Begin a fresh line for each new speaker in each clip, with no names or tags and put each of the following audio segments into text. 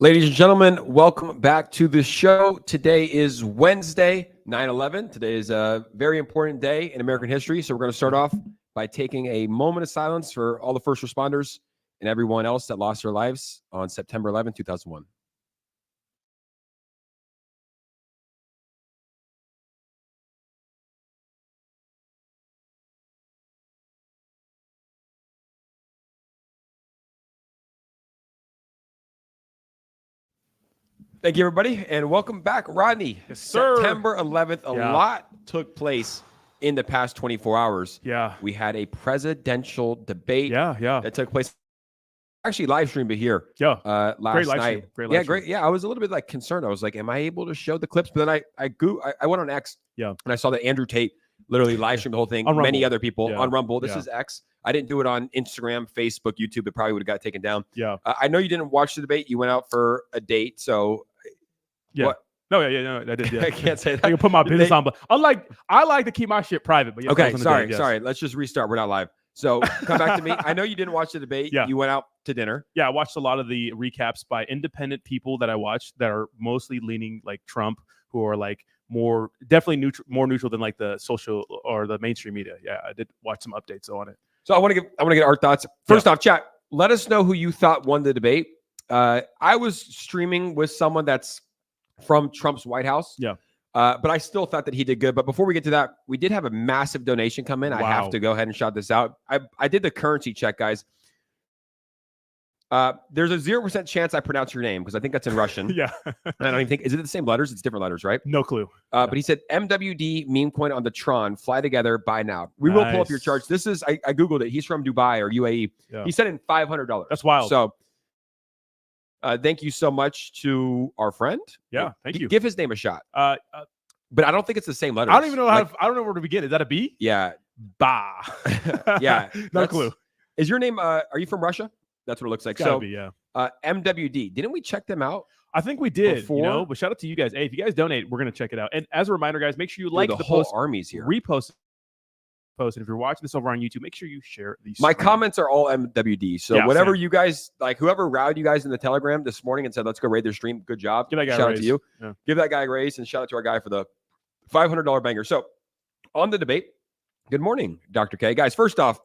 Ladies and gentlemen, welcome back to the show. Today is Wednesday, 9/11. Today is a very important day in American history. So we're going to start off by taking a moment of silence for all the first responders and everyone else that lost their lives on September 11, 2001. Thank you, everybody, and welcome back. Rodney,
yes, sir.
September 11th, a lot took place in the past 24 hours.
Yeah.
We had a presidential debate
that
took place. Actually, live streamed it here last
great live
night.
Great live
great. Yeah, I was a little bit concerned. I was like, am I able to show the clips? But then I went on X and I saw that Andrew Tate literally live streamed the whole thing. Many other people on Rumble. This is X. I didn't do it on Instagram, Facebook, YouTube. It probably would have got taken down. I know you didn't watch the debate. You went out for a date. So what?
No, I did. Yeah.
I can't say that.
I can put my business on, but I like to keep my shit private. But
okay, sorry. Let's just restart. We're not live. So come back to me. I know you didn't watch the debate.
Yeah.
You went out to dinner.
Yeah, I watched a lot of the recaps by independent people that I watched that are mostly leaning like Trump, who are like more neutral than like the social or the mainstream media. Yeah, I did watch some updates on it.
So I want to get our thoughts. First off, chat, let us know who you thought won the debate. I was streaming with someone that's from Trump's White House.
Yeah.
But I still thought that he did good. But before we get to that, we did have a massive donation come in. Wow. I have to go ahead and shout this out. I did the currency check, guys. There's a 0% chance I pronounce your name because I think that's in Russian.
Yeah.
I don't even think, is it the same letters? It's different letters, right?
No clue.
But he said, MWD meme coin on the Tron, fly together, buy now. We will pull up your charts. This is, I Googled it. He's from Dubai or UAE. Yeah. He sent in $500.
That's wild.
So thank you so much to our friend.
Yeah, thank you.
Give his name a shot. But I don't think it's the same letters.
I don't even know I don't know where to begin. Is that a B?
Yeah.
Bah.
Yeah.
No clue.
Is your name, are you from Russia? That's what it looks like.
It's gotta be, yeah.
MWD. Didn't we check them out?
I think we did, but shout out to you guys. Hey, if you guys donate, we're going to check it out. And as a reminder, guys, make sure you like the
whole
post.
Army's here.
Repost. And if you're watching this over on YouTube, make sure you share these.
My comments are all MWD. So whatever you guys, like whoever routed you guys in the Telegram this morning and said, let's go raid their stream. Good job.
Give that guy
shout
a
out to you.
Yeah.
Give that guy a raise and shout out to our guy for the $500 banger. So on the debate, good morning, Dr. K. Guys, first off,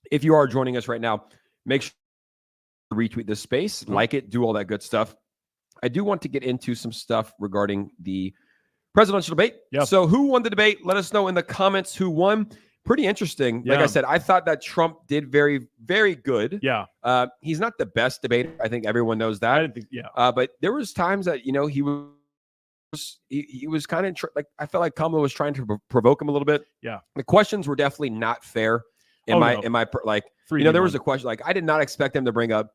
if you are joining us right now, make sure to retweet this space, like it, do all that good stuff. I do want to get into some stuff regarding the presidential debate.
Yep.
So who won the debate? Let us know in the comments who won. Pretty interesting. Like I said, I thought that Trump did very, very good.
Yeah.
He's not the best debater. I think everyone knows that.
I didn't think,
but there was times that, he was kind of like, I felt like Kamala was trying to provoke him a little bit.
Yeah.
The questions were definitely not fair there was a question like, I did not expect them to bring up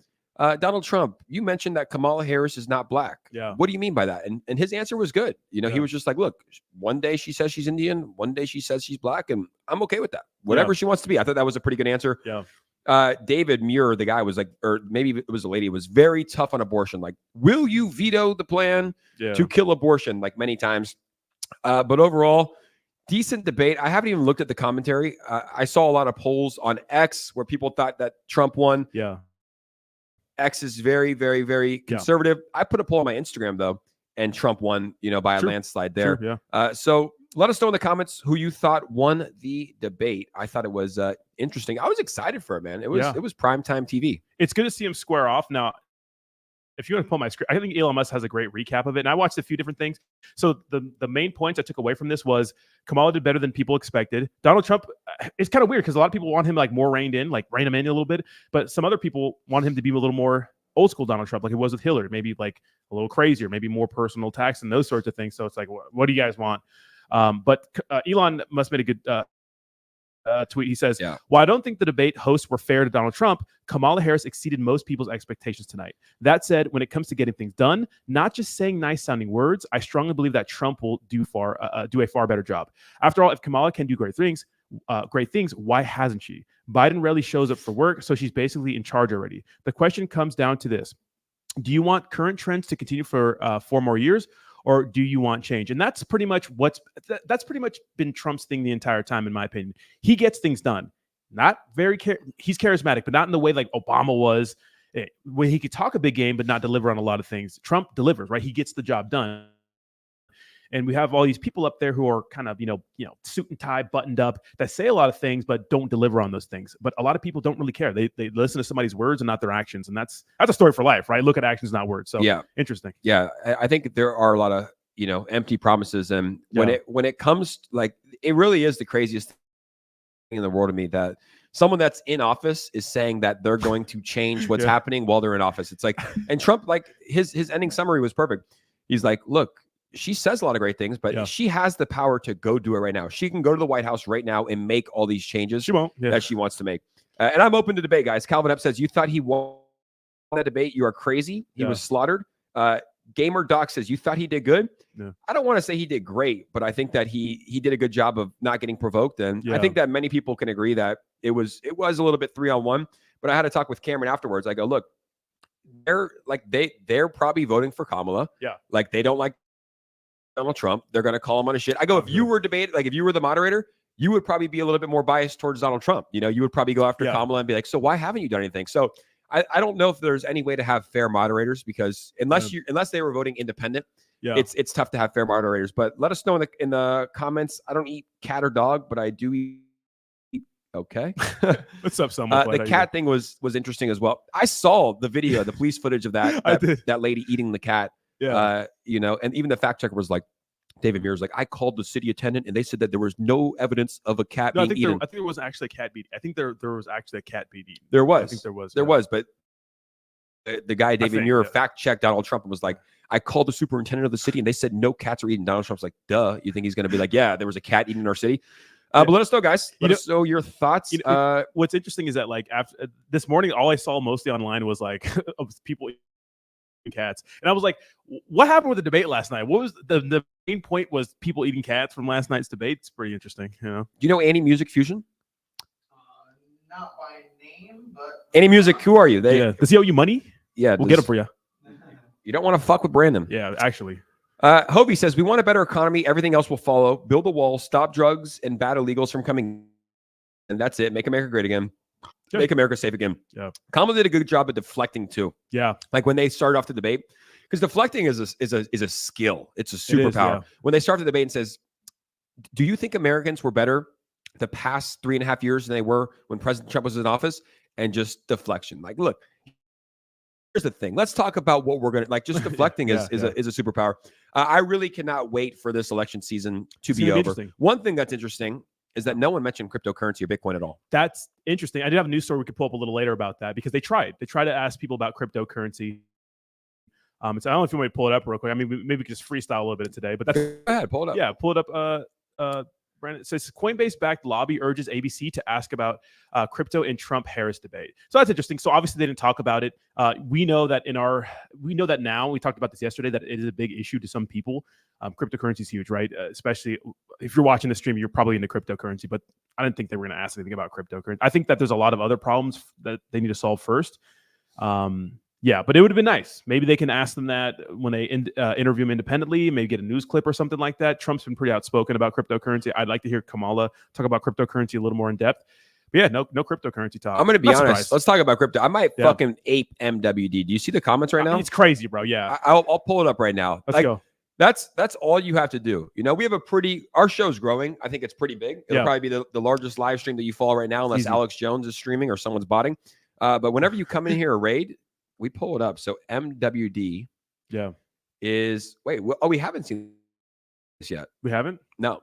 Donald Trump. You mentioned that Kamala Harris is not black.
Yeah.
What do you mean by that? And his answer was good. He was just like, look, one day she says she's Indian, one day she says she's black, and I'm okay with that. Whatever she wants to be. I thought that was a pretty good answer.
Yeah.
David Muir, the guy was like, or maybe it was a lady, was very tough on abortion. Like, will you veto the plan to kill abortion? Like many times. But overall, decent debate. I haven't even looked at the commentary. I saw a lot of polls on X where people thought that Trump won.
Yeah.
X is very, very, very conservative. I put a poll on my Instagram though, and Trump won, by a landslide there.
Yeah.
So let us know in the comments who you thought won the debate. I thought it was interesting. I was excited for it, man. It was primetime TV.
It's good to see him square off. Now, if you want to pull my screen, I think Elon Musk has a great recap of it. And I watched a few different things. So the main points I took away from this was Kamala did better than people expected. Donald Trump, it's kind of weird because a lot of people want him like more reined in, like rein him in a little bit. But some other people want him to be a little more old school Donald Trump, like it was with Hillary, maybe like a little crazier, maybe more personal attacks and those sorts of things. So it's like, what do you guys want? But Elon Musk made a good tweet. He says, while I don't think the debate hosts were fair to Donald Trump, Kamala Harris exceeded most people's expectations tonight. That said, when it comes to getting things done, not just saying nice sounding words, I strongly believe that Trump will do a far better job. After all, if Kamala can do great things, why hasn't she? Biden rarely shows up for work, so she's basically in charge already. The question comes down to this. Do you want current trends to continue for 4 more years? Or do you want change? And that's pretty much been Trump's thing the entire time, in my opinion. He gets things done. Not very, he's charismatic, but not in the way like Obama was when he could talk a big game but not deliver on a lot of things. Trump delivers, right? He gets the job done. And we have all these people up there who are kind of, suit and tie, buttoned up, that say a lot of things but don't deliver on those things. But a lot of people don't really care. They listen to somebody's words and not their actions, and that's a story for life, right? Look at actions, not words. So interesting.
Yeah, I think there are a lot of empty promises, and when it comes, like, it really is the craziest thing in the world to me that someone that's in office is saying that they're going to change what's happening while they're in office. It's like, and Trump, like his ending summary was perfect. He's like, look, she says a lot of great things, but she has the power to go do it right now. She can go to the White House right now and make all these changes that she wants to make. And I'm open to debate, guys. Calvin Epps says, you thought he won that debate? You are crazy. He was slaughtered. Gamer Doc says, you thought he did good? I don't want to say he did great, but I think that he did a good job of not getting provoked. And I think that many people can agree that it was a little bit 3-on-1. But I had to talk with Cameron afterwards. I go, look, they're probably voting for Kamala. Like, they don't like Donald Trump. They're going to call him on his shit. I go, if you were debating, like if you were the moderator, you would probably be a little bit more biased towards Donald Trump. You would probably go after Kamala and be like, so why haven't you done anything? So I don't know if there's any way to have fair moderators, because unless they were voting independent, it's tough to have fair moderators. But let us know in the comments. I don't eat cat or dog, but I do eat. Okay.
What's up, someone?
The cat thing was interesting as well. I saw the video, the police footage of that lady eating the cat. And even the fact checker was like, David Muir's like, I called the city attendant and they said that there was no evidence of a cat being eaten.
I think there wasn't actually a cat being. I think there was actually a cat being eaten.
There was.
I think there was.
There was, but the guy David Muir fact checked Donald Trump and was like, I called the superintendent of the city and they said no cats are eaten. Donald Trump's like, duh. You think he's going to be like, yeah, there was a cat eaten in our city? But let us know, guys. Let us know your thoughts.
What's interesting is that, like, after this morning, all I saw mostly online was like of people eating cats, and I was like, what happened with the debate last night? What was the main point? Was people eating cats from last night's debate? It's pretty interesting.
Do you know Annie Music Fusion?
Not by name, but
Annie Music. Who are you?
Does he owe you money?
Yeah,
we'll get it for you.
You don't want to fuck with Brandon.
Yeah, actually.
Hovey says, we want a better economy. Everything else will follow. Build a wall. Stop drugs and bad illegals from coming. And that's it. Make America great again. Make America safe again.
Yeah.
Kamala did a good job at deflecting too.
Yeah.
Like when they started off the debate, because deflecting is a skill. It's a superpower. When they start the debate and says, do you think Americans were better the past 3.5 years than they were when President Trump was in office? And just deflection. Like, look, here's the thing. Let's talk about what we're going to like. Just deflecting is a superpower. I really cannot wait for this election season to be over. One thing that's interesting is that no one mentioned cryptocurrency or Bitcoin at all.
That's interesting. I did have a news story we could pull up a little later about that, because they tried to ask people about cryptocurrency. So I don't know if you want to pull it up real quick. I mean, maybe we could just freestyle a little bit today, but that's
go ahead, pull it up.
Yeah, pull it up. Brandon, it says Coinbase-backed lobby urges ABC to ask about crypto in Trump-Harris debate. So that's interesting. So obviously they didn't talk about it. We know that now. We talked about this yesterday, that it is a big issue to some people. Cryptocurrency is huge, right? Especially if you're watching the stream, you're probably into cryptocurrency. But I didn't think they were going to ask anything about cryptocurrency. I think that there's a lot of other problems that they need to solve first. But it would have been nice. Maybe they can ask them that when they interview him independently, maybe get a news clip or something like that. Trump's been pretty outspoken about cryptocurrency. I'd like to hear Kamala talk about cryptocurrency a little more in depth. But yeah, no cryptocurrency talk.
I'm going to be honest. Surprised. Let's talk about crypto. I might fucking ape MWD. Do you see the comments right now?
It's crazy, bro. Yeah.
I'll pull it up right now.
Let's go.
That's all you have to do. We have our show's growing. I think it's pretty big. It'll probably be the largest live stream that you follow right now, unless Alex Jones is streaming or someone's botting. But whenever you come in here a raid, we pull it up. So MWD is we haven't seen this yet.
We haven't?
No.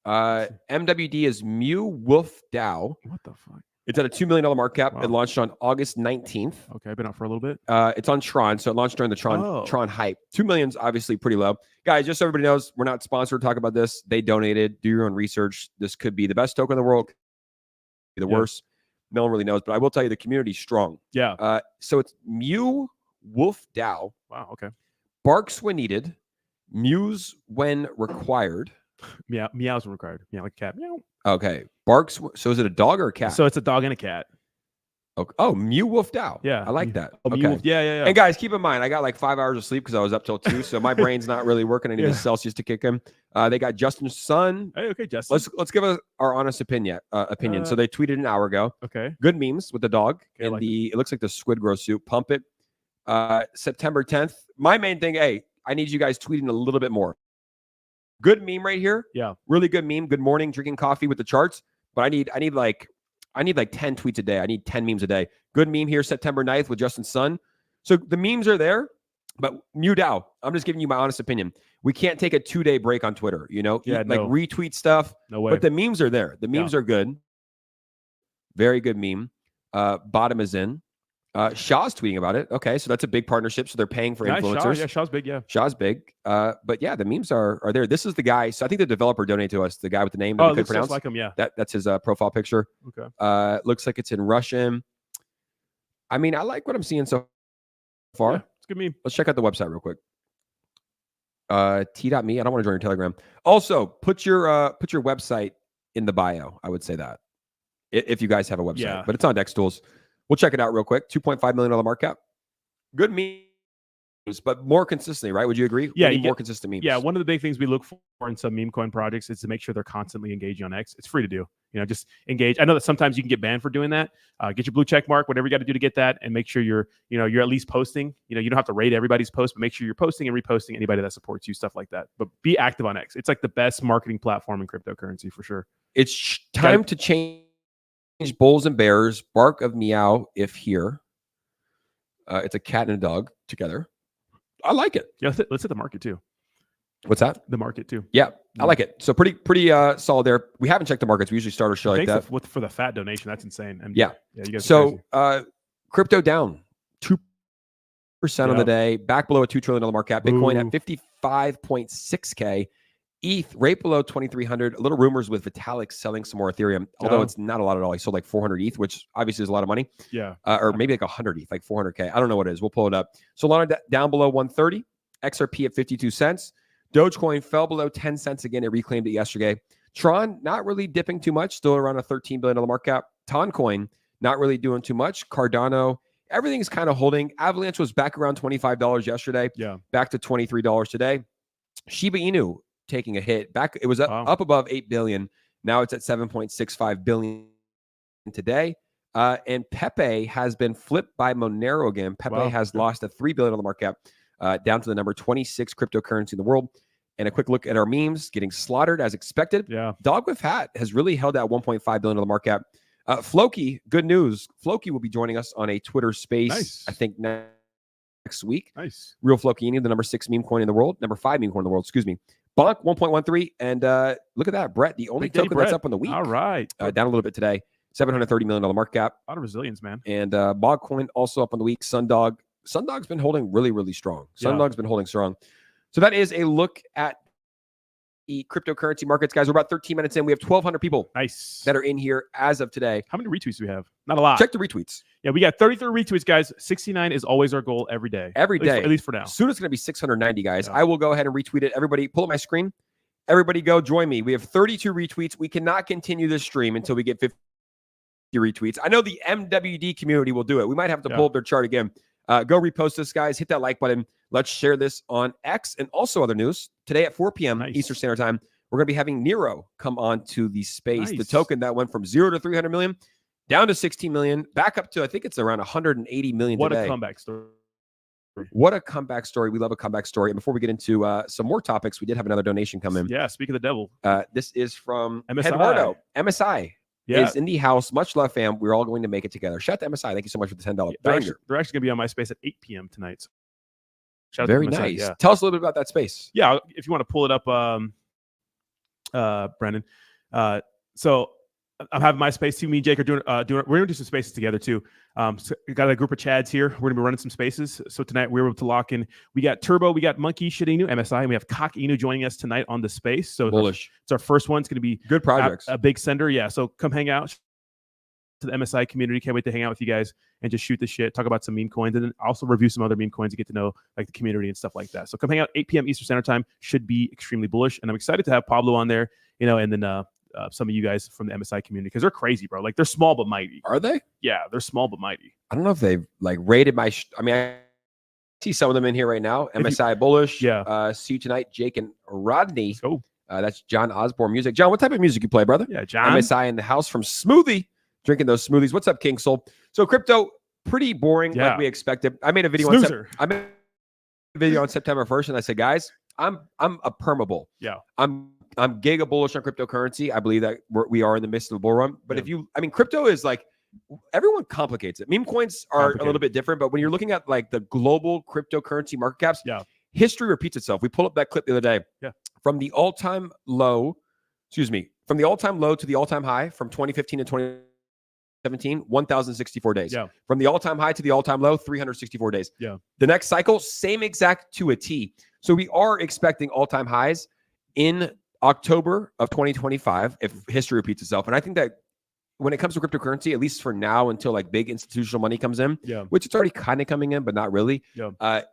MWD is Mu Wolf DAO.
What the fuck?
It's at a $2 million market cap. Wow. It launched on August 19th.
Okay, been out for a little bit.
It's on Tron, so it launched during the Tron hype. 2 million's obviously pretty low. Guys, just so everybody knows, we're not sponsored to talk about this. They donated. Do your own research. This could be the best token in the world. Be the worst. No one really knows, but I will tell you the community's strong.
Yeah.
So it's Mu Wolf DAO.
Wow. Okay.
Barks when needed. Mews when required.
Meows when required. Yeah, like a cat. Meow.
Okay. Barks. So is it a dog or a cat?
So it's a dog and a cat.
Okay. Oh, Mew Wolf Dow.
Yeah.
I like that.
Oh,
Okay.
yeah.
And guys, keep in mind, I got like 5 hours of sleep because I was up till 2, so my brain's not really working. I need
Yeah.
the Celsius to kick in. They got Justin Sun.
Hey, okay, Justin.
Let's give our honest opinion. So they tweeted an hour ago.
Okay.
Good memes with the dog
Okay,
and it looks like the squid grow suit. Pump it. September 10th. My main thing, hey, I need you guys tweeting a little bit more. Good meme right here.
Yeah.
Really good meme. Good morning, drinking coffee with the charts. But I need like 10 tweets a day. I need 10 memes a day. Good meme here, September 9th with Justin Sun. So the memes are there, but Mew Dow, I'm just giving you my honest opinion. We can't take a 2-day break on Twitter,
Yeah,
like
no.
retweet stuff.
No way.
But the memes are there. The memes are good. Very good meme. Bottom is in. Shaw's tweeting about it. Okay, so that's a big partnership. So they're paying for influencers.
Shaw, Shaw's big, yeah.
Shaw's big. But yeah, the memes are there. This is the guy. So I think the developer donated to us, the guy with the name that we could
looks
pronounce.
just like him, yeah.
That's his profile picture.
Okay.
Looks like it's in Russian. I mean, I like what I'm seeing so far.
Yeah, it's a good meme.
Let's check out the website real quick. T.me. I don't want to join your Telegram. Also, put your website in the bio. I would say that if you guys have a website,
Yeah.
but it's on Dex Tools. We'll check it out real quick. $2.5 million market cap. Good memes, but more consistently, right? Would you agree?
Yeah,
We
you
need more consistent memes.
Yeah, one of the big things we look for in some meme coin projects is to make sure they're constantly engaging on X. It's free to do. Just engage. I know that sometimes you can get banned for doing that. Get your blue check mark, whatever you got to do to get that, and make sure you're at least posting. You don't have to rate everybody's post, but make sure you're posting and reposting anybody that supports you, stuff like that. But be active on X. It's like the best marketing platform in cryptocurrency for sure.
It's time to change bulls and bears. Bark of meow if here. It's a cat and a dog together. I like it.
Yeah, let's hit the market too.
What's that?
The market too.
Yeah, I like it. So pretty solid there. We haven't checked the markets. We usually start our show like that.
For the fat donation, that's insane.
Yeah.
You guys.
So crypto down 2% on the day, back below a $2 trillion market cap. Bitcoin at 55.6K. ETH right below 2,300. A little rumors with Vitalik selling some more Ethereum, although it's not a lot at all. He sold like 400 ETH, which obviously is a lot of money.
Yeah.
Or maybe like 100 ETH, like 400K. I don't know what it is. We'll pull it up. Solana down below 130. XRP at 52 cents. Dogecoin fell below 10 cents again. It reclaimed it yesterday. Tron not really dipping too much, still around a $13 billion market cap. Toncoin not really doing too much. Cardano, everything's kind of holding. Avalanche was back around $25 yesterday.
Yeah.
Back to $23 today. Shiba Inu taking a hit. Back, it was up above 8 billion. Now it's at 7.65 billion today. And Pepe has been flipped by Monero again. Pepe has lost a $3 billion market cap, down to the number 26 cryptocurrency in the world. And a quick look at our memes getting slaughtered as expected.
Yeah.
Dog with Hat has really held that 1.5 billion market cap. Floki, good news. Floki will be joining us on a Twitter space, I think next week.
Nice.
Real Flokini, the number 6 meme coin in the world, number 5 meme coin in the world, excuse me. Bonk 1.13. And look at that, Brett, the only token that's up on the week.
All right.
Down a little bit today. $730 million market cap.
A lot of resilience, man.
And Bog Coin also up on the week. Sundog. Sundog's been holding really, really strong. Sundog's been holding strong. So that is a look at the cryptocurrency markets, guys. We're about 13 minutes in. We have 1,200 people that are in here as of today.
How many retweets do we have? Not a lot.
Check the retweets.
Yeah, we got 33 retweets, guys. 69 is always our goal every day.
Every day.
At least for now.
Soon it's going to be 690, guys. I will go ahead and retweet it. Everybody, pull up my screen. Everybody go join me. We have 32 retweets. We cannot continue this stream until we get 50 retweets. I know the MWD community will do it. We might have to pull up their chart again. Go repost this, guys. Hit that like button. Let's share this on X and also other news. Today at 4 p.m. Eastern Standard Time, we're going to be having Nero come on to the space. The token that went from 0 to 300 million, down to 16 million, back up to, I think it's around 180 million
What
today.
a comeback story.
What a comeback story. We love a comeback story. And before we get into some more topics, we did have another donation come in.
Yeah, speak of the devil.
This is from
MSI.
Eduardo. MSI.
Yeah.
Is in the house. Much love, fam. We're all going to make it together. Shout out to MSI. Thank you so much for the $10 banger.
They're actually going to be on my space at 8 p.m. tonight. So shout out
Very
to MSI.
nice.
Yeah.
Tell us a little bit about that space.
Yeah, if you want to pull it up, Brandon. So I'm having my space. Me and Jake are doing. We're gonna do some spaces together too. So we got a group of Chads here. We're gonna be running some spaces. So tonight we were able to lock in. We got Turbo. We got Monkey Shit Inu, MSI, and we have Cock Inu joining us tonight on the space. So
bullish.
It's our first one. It's gonna be
good projects.
A big sender. Yeah. So come hang out to the MSI community. Can't wait to hang out with you guys and just shoot the shit, talk about some meme coins, and then also review some other meme coins to get to know like the community and stuff like that. So come hang out 8 p.m. Eastern Standard Time. Should be extremely bullish, and I'm excited to have Pablo on there. And then some of you guys from the MSI community because they're crazy, bro. Like they're small but mighty.
Are they?
Yeah, they're small but mighty.
I don't know if they've like rated my. I mean, I see some of them in here right now. MSI Bullish.
Yeah.
See you tonight, Jake and Rodney.
Oh,
that's John Osborne music. John, what type of music you play, brother?
yeah, John.
MSI in the house from Smoothie, drinking those smoothies. What's up, King Soul? So crypto, pretty boring,
Yeah.
like we expected. I made a video
Snoozer.
on September 1st, and I said, guys, I'm a permable.
Yeah.
I'm giga bullish on cryptocurrency. I believe that we are in the midst of a bull run. But crypto is like, everyone complicates it. Meme coins are a little bit different, but when you're looking at like the global cryptocurrency market caps, history repeats itself. We pulled up that clip the other day.
Yeah.
From the all-time low to the all-time high from 2015 to 2017, 1,064 days.
Yeah.
From the all-time high to the all-time low, 364 days.
Yeah.
The next cycle, same exact to a T. So we are expecting all-time highs in October of 2025 if history repeats itself. And I think that when it comes to cryptocurrency, at least for now, until like big institutional money comes in, which it's already kind of coming in, but not really,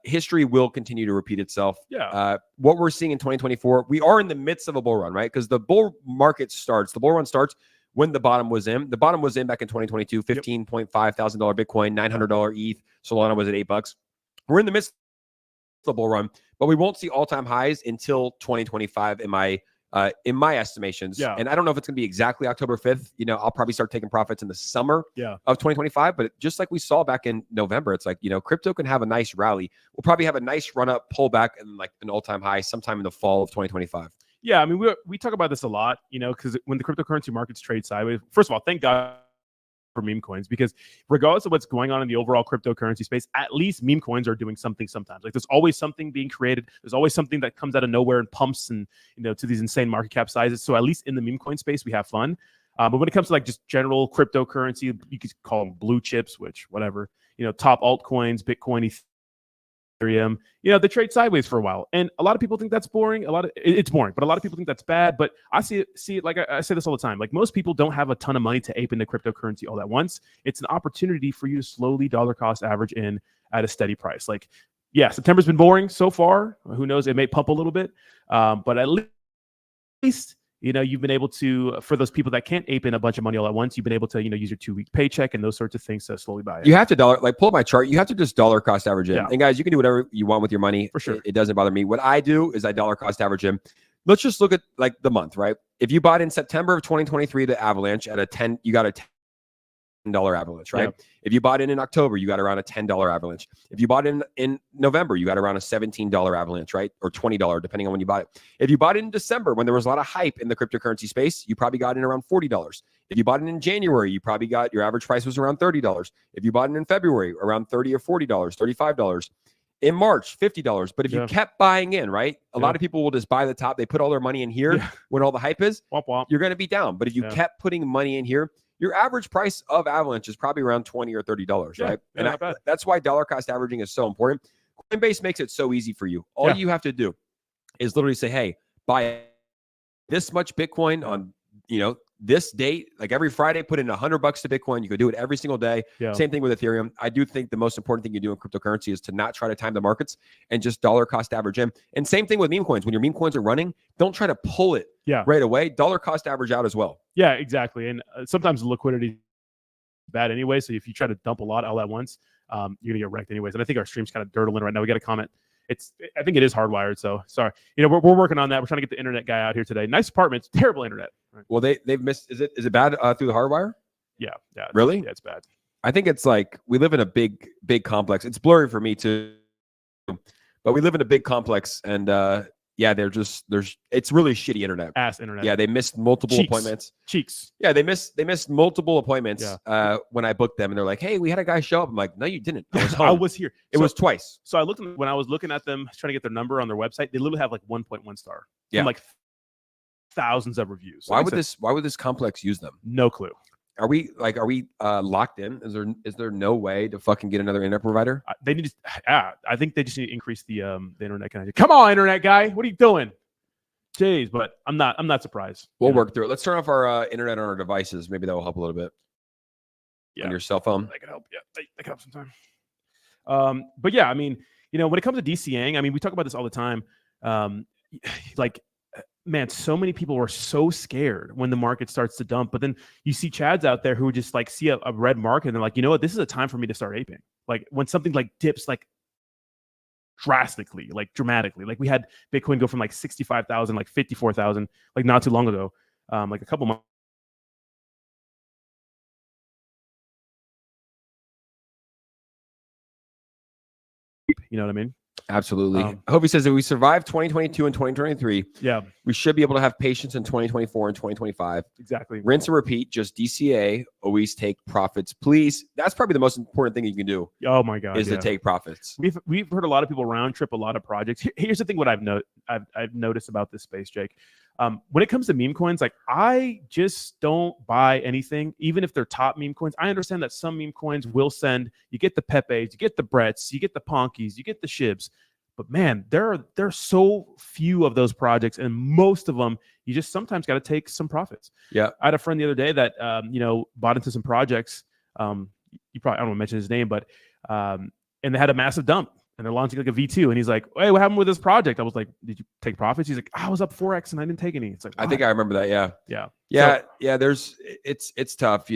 history will continue to repeat itself. What we're seeing in 2024, we are in the midst of a bull run, right? Because the bull run starts when the bottom was in. The bottom was in back in 2022, $15,500 Bitcoin, $900 ETH. Solana was at $8. We're in the midst of the bull run, but we won't see all-time highs until 2025 in my estimations. And I don't know if it's going to be exactly October 5th. I'll probably start taking profits in the summer of 2025. But just like we saw back in November, it's like, crypto can have a nice rally. We'll probably have a nice run up, pull back, and like an all-time high sometime in the fall of 2025.
Yeah, I mean, we talk about this a lot, because when the cryptocurrency markets trade sideways, first of all, thank God for meme coins, because regardless of what's going on in the overall cryptocurrency space, at least meme coins are doing something sometimes. Like there's always something being created. There's always something that comes out of nowhere and pumps and, to these insane market cap sizes. So at least in the meme coin space, we have fun. But when it comes to like just general cryptocurrency, you could call them blue chips, which whatever, top altcoins, Bitcoin, Ethereum, they trade sideways for a while. And a lot of people think that's boring. It's boring, but a lot of people think that's bad. But I see it like I say this all the time. Like most people don't have a ton of money to ape into cryptocurrency all at once. It's an opportunity for you to slowly dollar cost average in at a steady price. Like, yeah, September's been boring so far. Who knows? It may pump a little bit. But at least, you've been able to, for those people that can't ape in a bunch of money all at once, you've been able to, use your 2-week paycheck and those sorts of things to slowly buy it.
You have to pull up my chart. You have to just dollar cost average in. And guys, you can do whatever you want with your money.
For sure.
It doesn't bother me. What I do is I dollar cost average in. Let's just look at like the month, right? If you bought in September of 2023, the avalanche at you got a $10 avalanche, right? If you bought in October, you got around a $10 avalanche. If you bought in November, you got around a $17 avalanche, right? Or $20, depending on when you bought it. If you bought it in December, when there was a lot of hype in the cryptocurrency space, you probably got in around $40. If you bought it in January, you probably got your average price was around $30. If you bought it in February, around $30 or $40, $35. In March, $50. But if you kept buying in, right? A lot of people will just buy the top. They put all their money in here when all the hype is.
Womp womp.
You're going to be down. But if you kept putting money in here, your average price of Avalanche is probably around $20 or $30, right? And that's why dollar cost averaging is so important. Coinbase makes it so easy for you. All you have to do is literally say, hey, buy this much Bitcoin on, this date, like every Friday, put in $100 to Bitcoin. You could do it every single day. Same thing with Ethereum. I do think the most important thing you do in cryptocurrency is to not try to time the markets and just dollar cost average in. And same thing with meme coins. When your meme coins are running, don't try to pull it right away. Dollar cost average out as well.
Yeah, exactly. And sometimes the liquidity is bad anyway. So if you try to dump a lot all at once, you're gonna get wrecked anyways. And I think our stream's kind of dirtling right now. We got a comment. I think it is hardwired. So sorry. We're working on that. We're trying to get the internet guy out here today. Nice apartment. Terrible internet. Right.
Well, they've missed. Is it bad through the hardwire?
Yeah.
Really?
Yeah, it's bad.
I think it's like we live in a big complex. It's blurry for me too, but we live in a big complex, and it's really shitty internet.
Ass internet.
Yeah, they missed multiple appointments.
Cheeks.
Yeah, they missed multiple appointments when I booked them, and they're like, "Hey, we had a guy show up." I'm like, "No, you didn't. I was home.
I was here.
It was twice."
So when I was looking at them trying to get their number on their website, they literally have like 1.1 star. Yeah, and like thousands of reviews.
Why would this complex use them?
No clue.
Are we locked in? Is there no way to fucking get another internet provider?
They need to. I think they just need to increase the internet connection. Come on, internet guy, what are you doing? Jeez, but I'm not surprised.
We'll work through it. Let's turn off our internet on our devices. Maybe that will help a little bit. On your cell phone.
That could help. Yeah, that could help sometime. But yeah, I mean, when it comes to DCing, I mean, we talk about this all the time. Like man, so many people are so scared when the market starts to dump. But then you see Chads out there who just like see a red market and they're like, you know what, this is a time for me to start aping. Like when something like dips like drastically, like dramatically, like we had Bitcoin go from like 65,000, like 54,000, like not too long ago, like a couple months. You know what I mean?
Absolutely. Hobie says that we survived 2022 and 2023.
Yeah,
We should be able to have patience in 2024 and 2025.
exactly.
Rinse and repeat, just DCA, always take profits, please. That's probably the most important thing you can do
Oh my God,
is to take profits.
We've heard a lot of people round trip a lot of projects. Here's the thing: what I've noticed about this space, Jake. When it comes to meme coins, like I just don't buy anything, even if they're top meme coins. I understand that some meme coins will send. You get the Pepes, you get the Bretts, you get the Ponkies, you get the Shibs. But man, there are so few of those projects, and most of them you just sometimes got to take some profits.
Yeah,
I had a friend the other day that bought into some projects. You probably, I don't want to mention his name, but and they had a massive dump and they're launching like a V2. And he's like, hey, what happened with this project? I was like, did you take profits? He's like, I was up 4x and I didn't take any. It's like,
I think I remember that. Yeah.
Yeah.
Yeah. It's tough.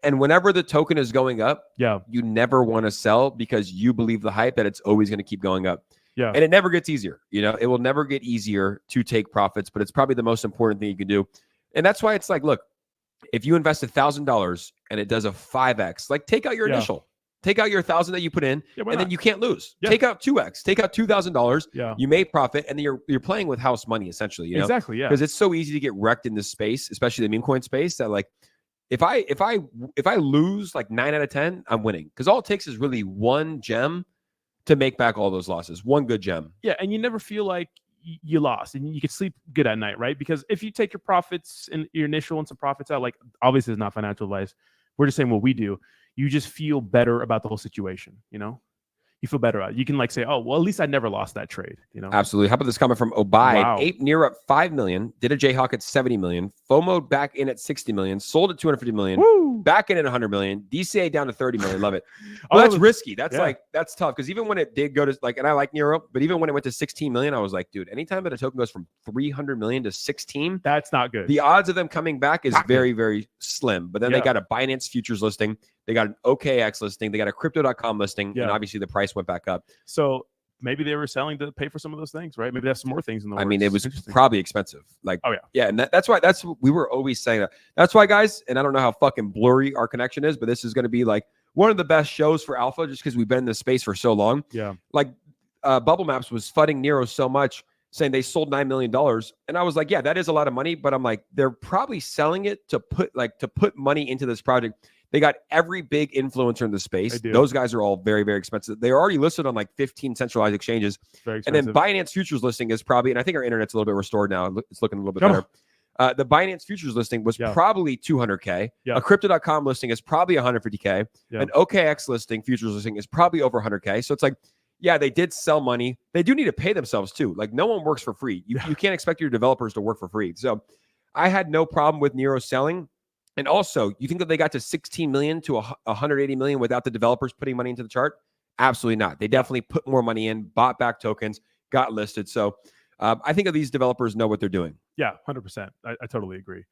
And whenever the token is going up,
Yeah.
you never want to sell because you believe the hype that it's always going to keep going up.
Yeah.
And it never gets easier. It will never get easier to take profits, but it's probably the most important thing you can do. And that's why it's like, look, if you invest $1,000 and it does a 5x, like take out your initial, take out your 1,000 that you put in, and then you can't lose. Take out 2x, take out $2,000.
Yeah.
You made profit, and then you're playing with house money essentially.
Exactly. Yeah.
Because it's so easy to get wrecked in this space, especially the meme coin space. That like, if I lose like 9 out of 10, I'm winning. Because all it takes is really one gem to make back all those losses. One good gem.
Yeah, and you never feel like you lost, and you can sleep good at night, right? Because if you take your profits and your initial and some profits out, like obviously it's not financial advice. We're just saying what we do. You just feel better about the whole situation, You feel better about it. You can like say, oh, well, at least I never lost that trade,
Absolutely. How about this comment from Obide?
Wow.
Ape near up 5 million, did a Jayhawk at 70 million, FOMO back in at 60 million, sold at 250 million,
Woo!
back in at 100 million, DCA down to 30 million. Love it. Well, that's risky. That's that's tough. Because even when it did go to and I like Nero, but even when it went to 16 million, I was like, dude, anytime that a token goes from 300 million to 16,
that's not good.
The odds of them coming back is very, very slim. But then they got a Binance futures listing. They got an OKX listing. They got a crypto.com listing. And obviously the price went back up.
So maybe they were selling to pay for some of those things, right? Maybe they have some more things in the works.
I mean, it was probably expensive. Like,
oh, yeah.
Yeah. And that's why we were always saying that. That's why, guys, and I don't know how fucking blurry our connection is, but this is going to be like one of the best shows for Alpha just because we've been in this space for so long.
Yeah.
Like Bubble Maps was fudding Nero so much, saying they sold $9 million. And I was like, yeah, that is a lot of money. But I'm like, they're probably selling it to put money into this project. They got every big influencer in the space. Those guys are all very, very expensive. They're already listed on like 15 centralized exchanges. And then Binance futures listing is probably, and I think our internet's a little bit restored now. It's looking a little bit better. The Binance futures listing was probably 200K. A crypto.com listing is probably 150K. An OKX listing, futures listing is probably over 100K. So it's like, yeah, they did sell money. They do need to pay themselves too. Like no one works for free. You can't expect your developers to work for free. So I had no problem with Nero selling. And also, you think that they got to 16 million to 180 million without the developers putting money into the chart? Absolutely not. They definitely put more money in, bought back tokens, got listed. So I think that these developers know what they're doing.
Yeah, 100%. I totally agree.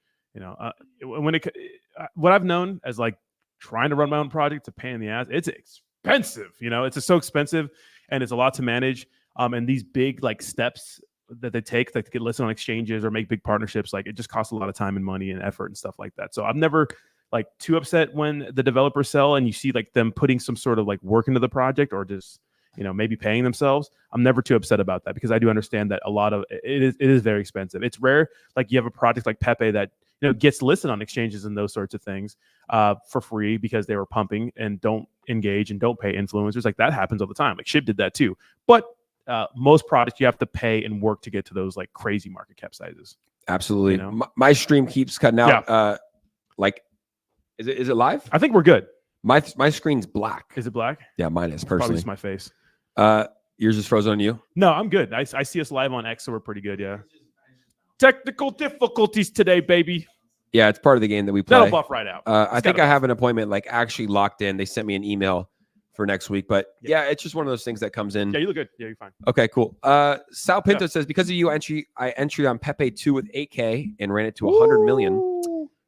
What I've known as like trying to run my own project, to pay in the ass, it's expensive. It's just so expensive and it's a lot to manage. And these big like steps that they take, like to get listed on exchanges or make big partnerships, like it just costs a lot of time and money and effort and stuff like that. So I'm never like too upset when the developers sell and you see like them putting some sort of like work into the project or just maybe paying themselves. I'm never too upset about that because I do understand that a lot of it is very expensive. It's rare like you have a project like Pepe that gets listed on exchanges and those sorts of things for free because they were pumping and don't engage and don't pay influencers. Like that happens all the time. Like Shib did that too. But most products you have to pay and work to get to those like crazy market cap sizes.
Absolutely. My stream keeps cutting out.
Yeah.
Is it live?
I think we're good.
My screen's black.
Is it black?
Yeah, mine is personally.
Probably just my face.
Yours is frozen on you?
No, I'm good. I see us live on X, so we're pretty good. Yeah. Technical difficulties today, baby.
Yeah, it's part of the game that we play.
That'll buff right out.
I think I have an appointment like actually locked in. They sent me an email for next week. But yeah, it's just one of those things that comes in.
Yeah, you look good. Yeah, you're fine.
Okay, cool. Sal Pinto says, because of you, I entry on Pepe 2 with 8K and ran it to 100 million.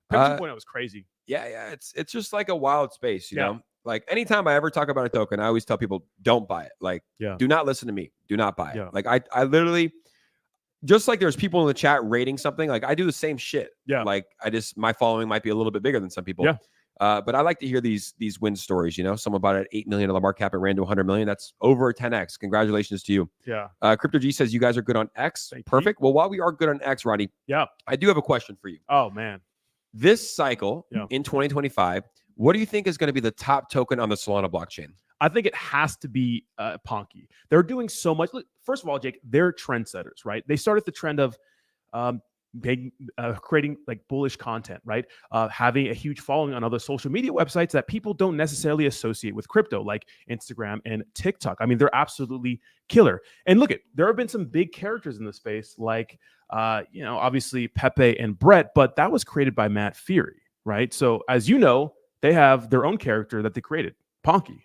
Pepe 2.0 was crazy.
Yeah. It's just like a wild space, you
Yeah.
know? Like anytime I ever talk about a token, I always tell people, don't buy it. Like, do not listen to me. Do not buy it.
Yeah.
Like I literally, just like there's people in the chat rating something, like I do the same shit.
Yeah.
Like my following might be a little bit bigger than some people.
Yeah.
But I like to hear these win stories, you know, someone bought it at $8 million market cap and ran to 100 million. That's over 10x. Congratulations to you.
Yeah.
Crypto G says you guys are good on X.
Thank
Perfect. Well, while we are good on X, Ronnie, I do have a question for you.
Oh man.
This cycle in 2025, what do you think is going to be the top token on the Solana blockchain?
I think it has to be Ponky. They're doing so much. Look, first of all, Jake, they're trendsetters, right? They started the trend of creating like bullish content, right? Having a huge following on other social media websites that people don't necessarily associate with crypto, like Instagram and TikTok. I mean, they're absolutely killer. And look, there have been some big characters in the space, like obviously Pepe and Brett, but that was created by Matt Fury, right? So as you know, they have their own character that they created, Ponky.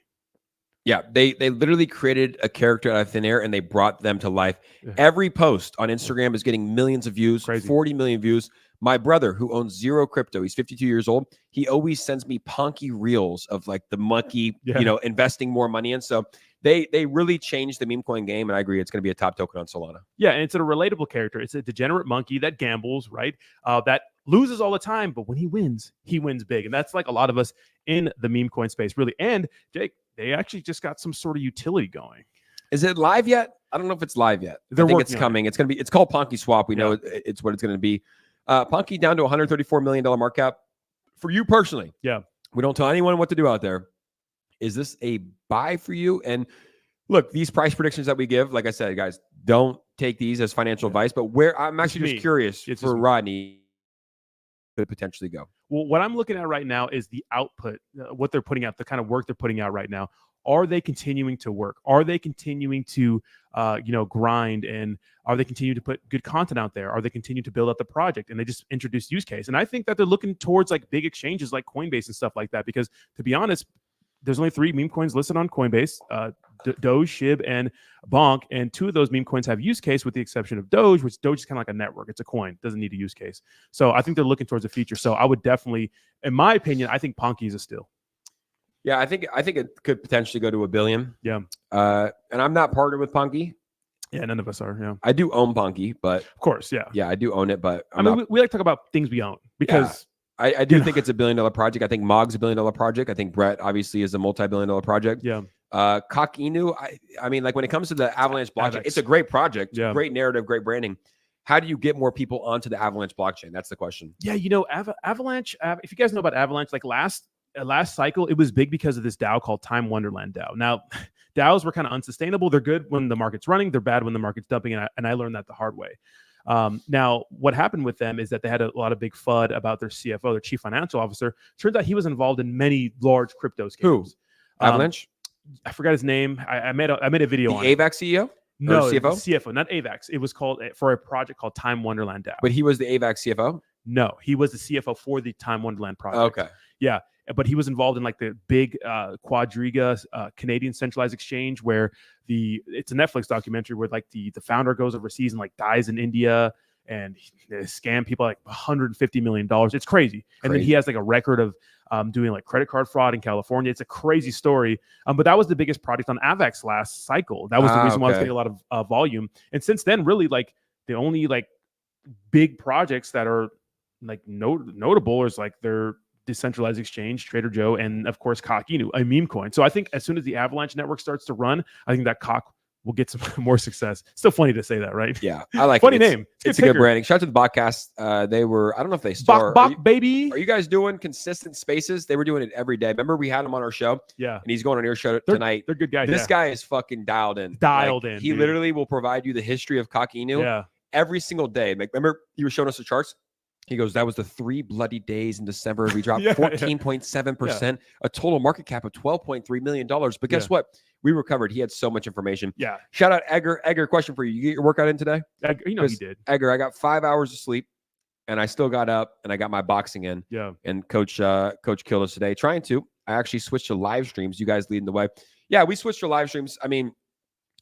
Yeah, they literally created a character out of thin air and they brought them to life. Yeah. Every post on Instagram is getting millions of views, 40 million views. My brother, who owns zero crypto, he's 52 years old. He always sends me Ponky reels of like the monkey, investing more money in. So they really changed the meme coin game, and I agree, it's going to be a top token on Solana.
Yeah, and it's a relatable character. It's a degenerate monkey that gambles, right? That loses all the time, but when he wins big, and that's like a lot of us in the meme coin space, really. And Jake, they actually just got some sort of utility going.
Is it live yet? I don't know if it's live yet. I think it's coming. It's called Ponky Swap. We know it's what it's going to be. Ponky down to $134 million market cap. For you personally, we don't tell anyone what to do out there. Is this a buy for you? And look, these price predictions that we give, like I said, guys, don't take these as financial advice. But where I'm actually just curious for Rodney could potentially go.
Well, what I'm looking at right now is the output, what they're putting out, the kind of work they're putting out right now. Are they continuing to work? Are they continuing to, grind? And are they continuing to put good content out there? Are they continuing to build out the project? And they just introduced use case. And I think that they're looking towards like big exchanges like Coinbase and stuff like that. Because to be honest, there's only 3 meme coins listed on Coinbase, Doge, SHIB, and Bonk. And 2 of those meme coins have use case with the exception of Doge, which Doge is kind of like a network. It's a coin, doesn't need a use case. So I think they're looking towards a feature. So I would definitely, in my opinion, I think Ponky is a steal.
Yeah, I think it could potentially go to $1 billion.
Yeah.
And I'm not partnered with Ponky.
Yeah, none of us are. Yeah.
I do own Ponky, but
of course, yeah.
Yeah, I do own it, but
we like to talk about things we own because
I do think it's a $1 billion project. I think Mog's a $1 billion project. I think Brett obviously is a multi-billion dollar project.
Yeah.
Cock Inu, I mean, like when it comes to the Avalanche blockchain, it's a great project, great narrative, great branding. How do you get more people onto the Avalanche blockchain? That's the question.
Yeah, Avalanche, if you guys know about Avalanche, like last cycle, it was big because of this DAO called Time Wonderland DAO. Now, DAOs were kind of unsustainable. They're good when the market's running. They're bad when the market's dumping. And I learned that the hard way. Now, what happened with them is that they had a lot of big FUD about their CFO, their chief financial officer. Turns out he was involved in many large crypto scams.
Who? Avalanche?
I forgot his name. I made a video on
it. The AVAX CEO?
No,
CFO?
CFO, not AVAX. It was called for a project called Time Wonderland DAO.
But he was the AVAX CFO?
No, he was the CFO for the Time Wonderland project.
Okay.
Yeah. But he was involved in like the big Quadriga Canadian centralized exchange where it's a Netflix documentary where like the founder goes overseas and like dies in India and they scam people like $150 million. It's crazy. And then he has like a record of doing like credit card fraud in California. It's a crazy story. But that was the biggest project on AVAX last cycle. That was the reason why I was getting a lot of volume. And since then, really like the only like big projects that are like notable is like their decentralized exchange, Trader Joe, and of course Cock Inu, a meme coin. So I think as soon as the Avalanche network starts to run, I think that Cock will get some more success. Still funny to say that, right?
Yeah, I like
funny
it.
Name.
It's a good branding. Shout out to the Botcast. They were, I don't know if they still
Bok baby.
Are you guys doing consistent spaces? They were doing it every day. Remember we had him on our show?
Yeah.
And he's going on your show tonight.
They're good guys.
This guy is fucking dialed in. He literally will provide you the history of Cock Inu every single day. Like, remember he was showing us the charts? He goes, that was the 3 bloody days in December. We dropped 14.7%, a total market cap of $12.3 million. But guess what? We recovered. He had so much information.
Yeah.
Shout out Edgar. Edgar, question for you. You get your workout in today?
He did.
Edgar, I got 5 hours of sleep and I still got up and I got my boxing in.
Yeah.
And coach killed us today. I actually switched to live streams. You guys leading the way. Yeah, we switched to live streams. I mean,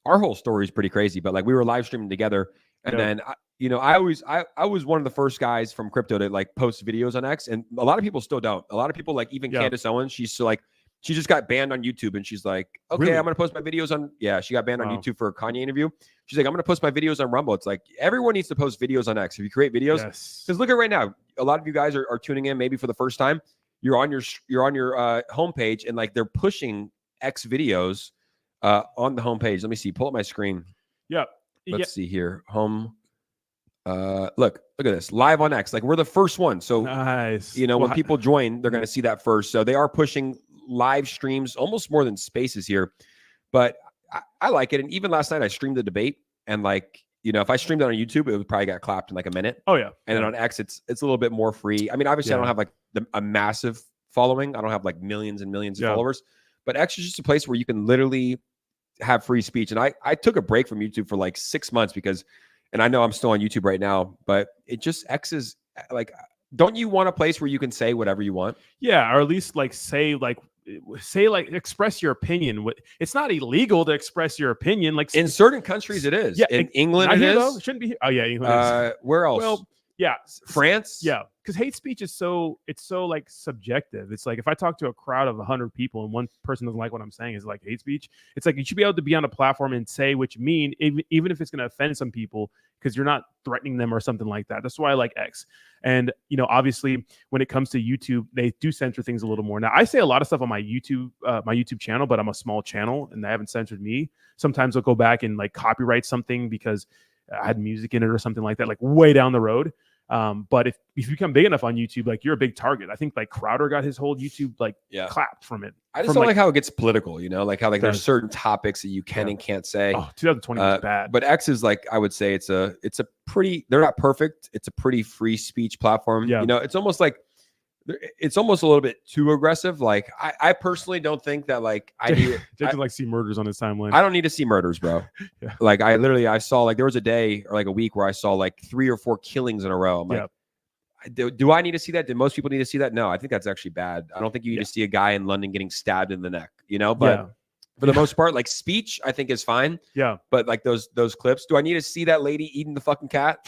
our whole story is pretty crazy, but like we were live streaming together, and then I was one of the first guys from crypto to like post videos on X, and a lot of people still don't. A lot of people, like even Candace Owens, she's so like she just got banned on YouTube, and she's like, okay,
Really?
I'm gonna post my videos on. Yeah, she got banned on
Wow.
YouTube for a Kanye interview. She's like, I'm gonna post my videos on Rumble. It's like everyone needs to post videos on X. If you create videos, because look at right now, a lot of you guys are tuning in maybe for the first time. You're on your homepage, and like they're pushing X videos on the homepage. Let me see. Pull up my screen.
Yeah.
Let's see here. Home. Look at this. Live on X. Like we're the first one. So
nice.
When people join, they're going to see that first. So they are pushing live streams almost more than Spaces here. But I like it. And even last night I streamed the debate, and like, if I streamed it on YouTube, it would probably get clapped in like a minute.
Oh yeah.
And then on X, it's a little bit more free. I mean, obviously I don't have like a massive following. I don't have like millions and millions of followers, but X is just a place where you can literally have free speech. And I took a break from YouTube for like 6 months because, and I know I'm still on YouTube right now, but it just X is like, don't you want a place where you can say whatever you want?
Yeah. Or at least like say express your opinion. It's not illegal to express your opinion. Like
in certain countries it is.
Yeah.
In England it is.
Though. It shouldn't be here. Oh yeah. England
where else?
Well, yeah.
France?
Yeah. Because hate speech is so like subjective. It's like if I talk to a crowd of 100 people and one person doesn't like what I'm saying, is like hate speech. It's like you should be able to be on a platform and say what you mean, even if it's going to offend some people, because you're not threatening them or something like that. That's why I like X. And obviously, when it comes to YouTube, they do censor things a little more. Now, I say a lot of stuff on my YouTube channel, but I'm a small channel and they haven't censored me. Sometimes I'll go back and like copyright something because I had music in it or something like that, like way down the road. But if you become big enough on YouTube, like you're a big target. I think like Crowder got his whole YouTube clapped from it.
I just don't like how it gets political, like how like there's certain topics that you can and can't say.
Oh, 2020 was bad.
But X is like, I would say it's a pretty, they're not perfect. It's a pretty free speech platform.
Yeah.
It's almost like, it's almost a little bit too aggressive. Like I personally don't think that like I need
Jake like see murders on his timeline.
I don't need to see murders, bro.
Yeah.
Like I saw like there was a day or like a week where I saw like 3 or 4 killings in a row. I'm like, do I need to see that? Did most people need to see that? No, I think that's actually bad. I don't think you need to see a guy in London getting stabbed in the neck, but for the most part, like speech, I think is fine.
Yeah.
But like those clips, do I need to see that lady eating the fucking cat?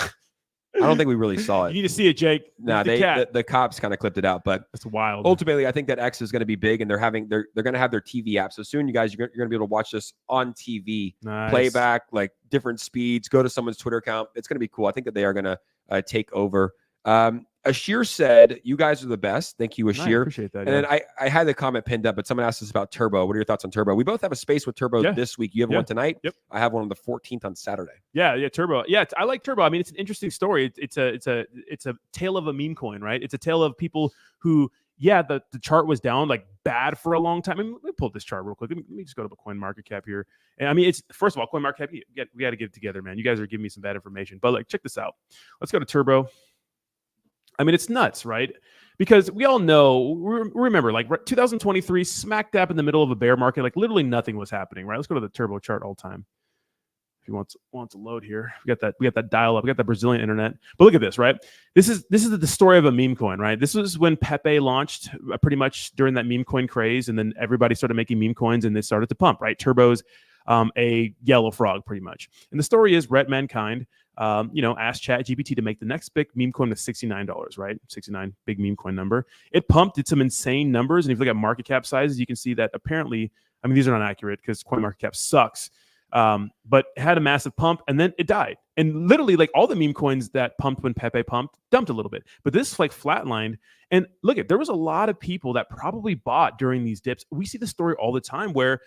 I don't think we really saw it.
You need to see it, Jake.
Nah, the cops kind of clipped it out, but
it's wild.
Ultimately, I think that X is going to be big, and they're going to have their TV app. So soon, you guys, you're going to be able to watch this on TV, playback, like different speeds. Go to someone's Twitter account. It's going to be cool. I think that they are going to take over. Ashir said, "You guys are the best." Thank you, Ashir.
I appreciate that.
And then I had the comment pinned up, but someone asked us about Turbo. What are your thoughts on Turbo? We both have a space with Turbo this week. You have one tonight.
Yep.
I have one on the 14th on Saturday.
Yeah, Turbo. Yeah, I like Turbo. I mean, it's an interesting story. It's a tale of a meme coin, right? It's a tale of people who, the chart was down like bad for a long time. I mean, let me pull this chart real quick. Let me just go to the CoinMarketCap here. And I mean, it's first of all, CoinMarketCap. We got to get it together, man. You guys are giving me some bad information, but like, check this out. Let's go to Turbo. I mean, it's nuts, right? Because we all know, remember, like 2023, smack dab in the middle of a bear market, like literally nothing was happening, right? Let's go to the Turbo chart all time. If you want to load here, we got that dial up, we got that Brazilian internet. But look at this, right? This is the story of a meme coin, right? This was when Pepe launched, pretty much during that meme coin craze, and then everybody started making meme coins, and they started to pump, right? Turbo's a yellow frog, pretty much. And the story is, Red Mankind, asked ChatGPT to make the next big meme coin with $69, right? 69, big meme coin number. It pumped, did some insane numbers. And if you look at market cap sizes, you can see that apparently, I mean, these are not accurate because CoinMarketCap sucks. But it had a massive pump and then it died. And literally, like all the meme coins that pumped when Pepe pumped dumped a little bit. But this like flatlined. And look there was a lot of people that probably bought during these dips. We see the story all the time where,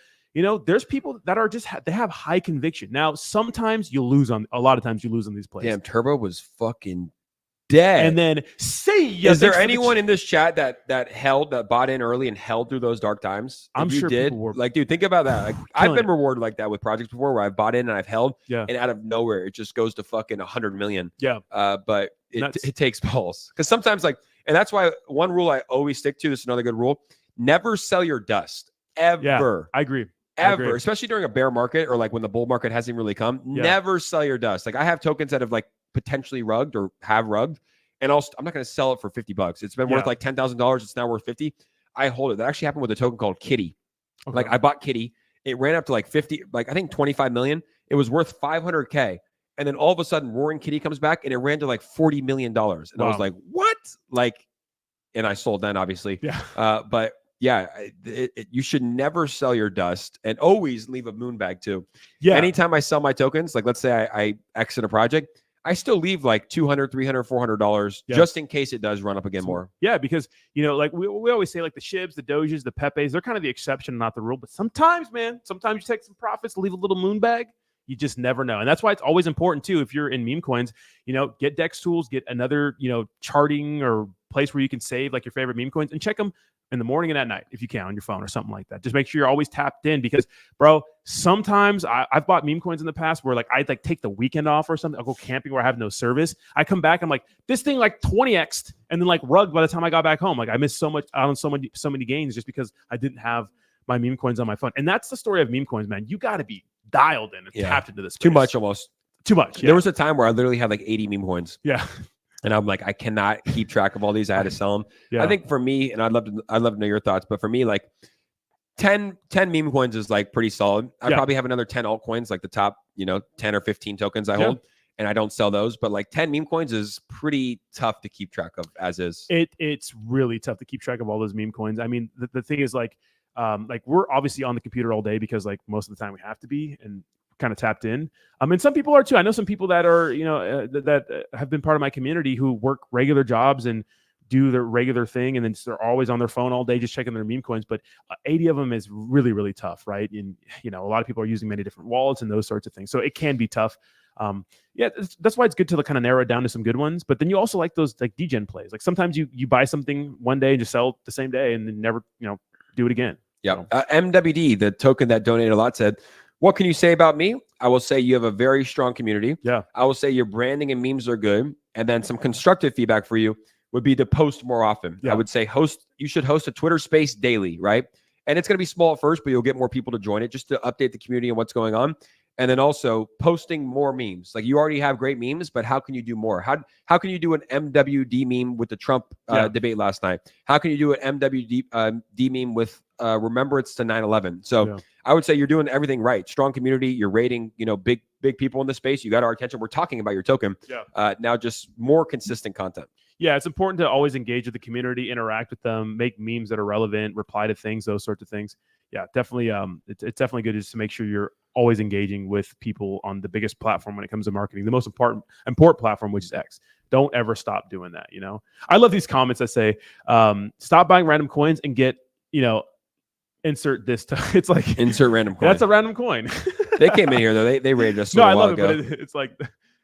there's people that are just, they have high conviction. Now, sometimes a lot of times you lose on these plays.
Damn, Turbo was fucking dead.
And then
is there anyone in this chat that bought in early and held through those dark times?
I'm sure
did. Like, dude, think about that. Like, I've been rewarded like that with projects before where I've bought in and I've held, and out of nowhere it just goes to fucking 100 million.
Yeah.
But it takes balls because sometimes and that's why one rule I always stick to. This is another good rule: never sell your dust ever.
Yeah, I agree.
Ever, especially during a bear market or like when the bull market hasn't really come, never sell your dust. Like I have tokens that have like potentially rugged or have rugged, and I'm not going to sell it for $50. It's been worth like $10,000. It's now worth 50. I hold it. That actually happened with a token called Kitty. Okay. Like I bought Kitty It ran up to like 50, like I think 25 million. It was worth 500K. And then all of a sudden, Roaring Kitty comes back and it ran to like $40 million. And I was
Wow.
like, what? Like, and I sold then, obviously.
Yeah.
But yeah, you should never sell your dust, and always leave a moon bag too.
Yeah.
Anytime I sell my tokens, like let's say I exit a project, I still leave like $200, $300, $400 just in case it does run up again more.
Yeah, because like we always say, like the Shibs, the Doges, the Pepes, they're kind of the exception, not the rule. But sometimes, man, you take some profits, leave a little moon bag. You just never know. And that's why it's always important too, if you're in meme coins, get Dex tools, get another, charting or place where you can save like your favorite meme coins, and check them in the morning and at night if you can on your phone or something like that. Just make sure you're always tapped in, because bro, sometimes I've bought meme coins in the past where like I'd like take the weekend off or something. I'll go camping where I have no service. I come back, I'm like, this thing like 20x'd and then like rugged by the time I got back home. Like I missed so much out on so many gains just because I didn't have my meme coins on my phone. And that's the story of meme coins, man. You got to be dialed in and tapped into this space.
Too much almost.
Too much. Yeah.
There was a time where I literally had like 80 meme coins.
Yeah.
And I'm like, I cannot keep track of all these. I had to sell them.
Yeah.
I think for me, and I'd love to know your thoughts, but for me, like 10 meme coins is like pretty solid. I probably have another 10 altcoins, like the top, 10 or 15 tokens I hold, and I don't sell those. But like 10 meme coins is pretty tough to keep track of as is.
It's really tough to keep track of all those meme coins. I mean, the thing is like we're obviously on the computer all day because like most of the time we have to be, and kind of tapped in. And some people are too. I know some people that are, that have been part of my community who work regular jobs and do their regular thing, and then they're always on their phone all day just checking their meme coins. But 80 of them is really, really tough, right? And a lot of people are using many different wallets and those sorts of things, so it can be tough. That's why it's good to kind of narrow it down to some good ones. But then you also like those like degen plays. Like sometimes you buy something one day and just sell it the same day and then never do it again.
Yeah. MWD, the token that donated a lot, said, "What can you say about me? I will say you have a very strong community.
Yeah.
I will say your branding and memes are good. And then some constructive feedback for you would be to post more often.
Yeah.
I would say you should host a Twitter space daily, right? And it's going to be small at first, but you'll get more people to join it just to update the community and what's going on. And then also posting more memes. Like you already have great memes, but how can you do more? How can you do an MWD meme with the Trump debate last night? How can you do an MWD meme with remembrance to 9/11? So I would say you're doing everything right. Strong community. You're rating, big people in the space. You got our attention. We're talking about your token. Now just more consistent content.
Yeah, it's important to always engage with the community, interact with them, make memes that are relevant, reply to things, those sorts of things. Yeah, definitely. It's definitely good just to make sure you're always engaging with people on the biggest platform when it comes to marketing, the most important platform, which is X. Don't ever stop doing that. I love these comments that say, stop buying random coins and get, insert this. It's like
insert random coin.
That's a random coin.
They came in here though. They rated us.
No, I love it, but it's like,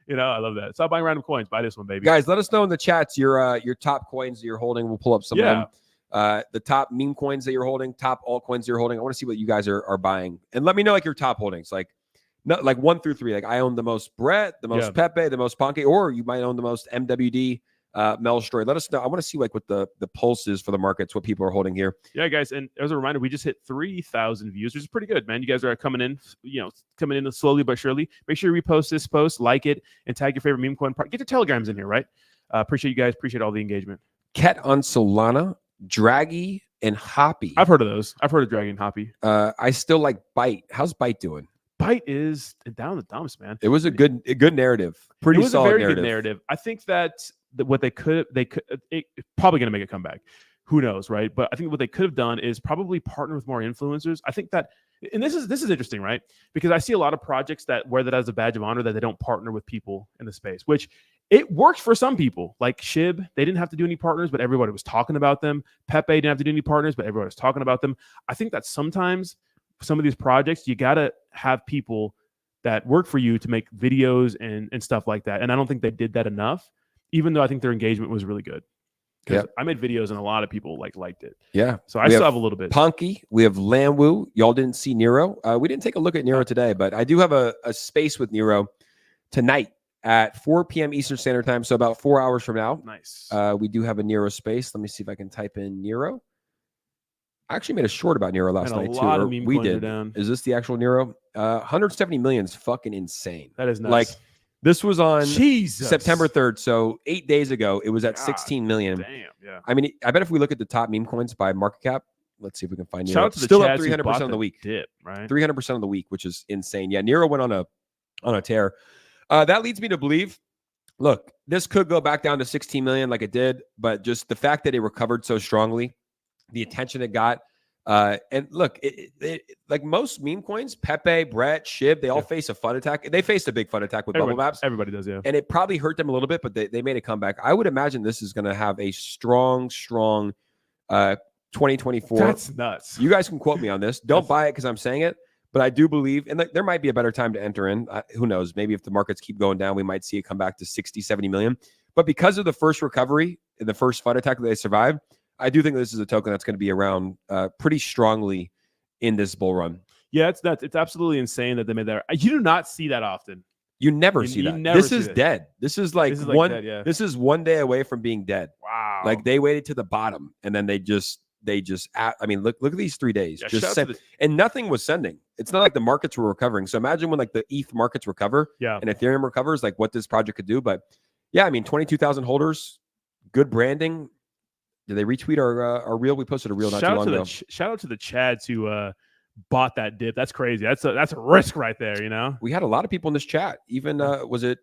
I love that. Stop buying random coins. Buy this one, baby.
Guys, let us know in the chats your top coins that you're holding. We'll pull up some of them. The top meme coins that you're holding, top altcoins you're holding. I want to see what you guys are buying, and let me know like your top holdings, like 1 through 3. Like I own the most Brett, the most Pepe, the most Ponke, or you might own the most MWD. Melstory. Let us know. I want to see like what the pulse is for the markets, what people are holding here.
Yeah, guys. And as a reminder, we just hit 3,000 views, which is pretty good, man. You guys are coming in slowly but surely. Make sure you repost this post, like it, and tag your favorite meme coin. Get your telegrams in here, right? Appreciate you guys. Appreciate all the engagement.
Ket on Solana, Draggy, and Hoppy.
I've heard of those. I've heard of Draggy and Hoppy.
I still like Byte. How's Byte doing?
Byte is down the dumps, man.
It was a good narrative. Pretty solid
a very
narrative.
good narrative. I think that what they could probably going to make a comeback. Who knows, right? But I think what they could have done is probably partner with more influencers. I think that, and this is interesting, right? Because I see a lot of projects that wear that as a badge of honor, that they don't partner with people in the space, which it works for some people. Like Shib, they didn't have to do any partners, but everybody was talking about them. Pepe didn't have to do any partners, but everybody was talking about them. I think that sometimes some of these projects, you got to have people that work for you to make videos and stuff like that. And I don't think they did that enough, even though I think their engagement was really good. Because I made videos and a lot of people liked it.
Yeah.
So I still have a little bit.
Ponky, we have Lanwu. Y'all didn't see Nero. We didn't take a look at Nero today, but I do have a space with Nero tonight at 4 p.m. Eastern Standard Time. So about 4 hours from now.
Nice.
We do have a Nero space. Let me see if I can type in Nero. I actually made a short about Nero last night too.
Of meme
we
coins
did.
are down.
Is this the actual Nero? 170 million is fucking insane.
That is nuts.
Like this was on
Jesus.
September 3rd. So 8 days ago, it was at 16 million.
Damn. Yeah.
I mean, I bet if we look at the top meme coins by market cap, Let's see if we can find
Shout
Nero.
out to the
Still up
Chads who
300%
bought
of the week.
dip, right?
300% of the week, which is insane. Yeah, Nero went on a tear. That leads me to believe, look, this could go back down to 16 million like it did, but just the fact that it recovered so strongly, the attention it got, and look, like most meme coins, Pepe, Brett, Shib, they all face a FUD attack. They faced a big FUD attack with bubble maps.
Everybody does, yeah.
And it probably hurt them a little bit, but they made a comeback. I would imagine this is going to have a strong 2024.
That's nuts.
You guys can quote me on this. Don't buy it because I'm saying it, but I do believe, and there might be a better time to enter in. Who knows? Maybe if the markets keep going down, we might see it come back to 60, 70 million. But because of the first recovery in the first FUD attack that they survived, I do think this is a token that's going to be around pretty strongly in this bull run.
Yeah, it's nuts. It's absolutely insane that they made that. You do not see that often.
You never see that. This is dead. This is like one.
Dead,
This is 1 day away from being dead.
Wow.
Like they waited to the bottom and then they just. I mean, look at these 3 days.
Yeah,
and nothing was sending. It's not like the markets were recovering. So imagine when like the ETH markets recover, and Ethereum recovers, like what this project could do. But yeah, I mean, 22,000 holders, good branding. Did they retweet our reel? We posted a reel not too long ago.
Shout out to the Chads who bought that dip. That's crazy. That's a risk right there. You know,
we had a lot of people in this chat. Even was it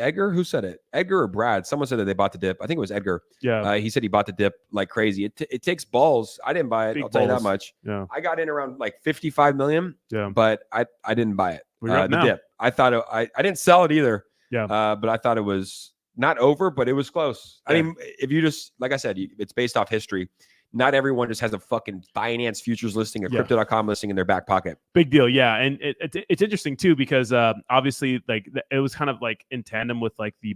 Edgar? Who said it? Edgar or Brad? Someone said that they bought the dip. I think it was Edgar.
Yeah.
He said he bought the dip like crazy. It takes balls. I didn't buy it. I'll tell you that much.
Yeah.
I got in around like 55 million.
Yeah.
But I didn't buy it.
The
dip. I thought I didn't sell it either.
Yeah.
But I thought it was not over, but it was close.
Yeah.
I mean, if you just, like I said, it's based off history. Not everyone just has a fucking Binance futures listing or Crypto.com listing in their back pocket.
Big deal. Yeah. And it's interesting too, because obviously like it was kind of like in tandem with like the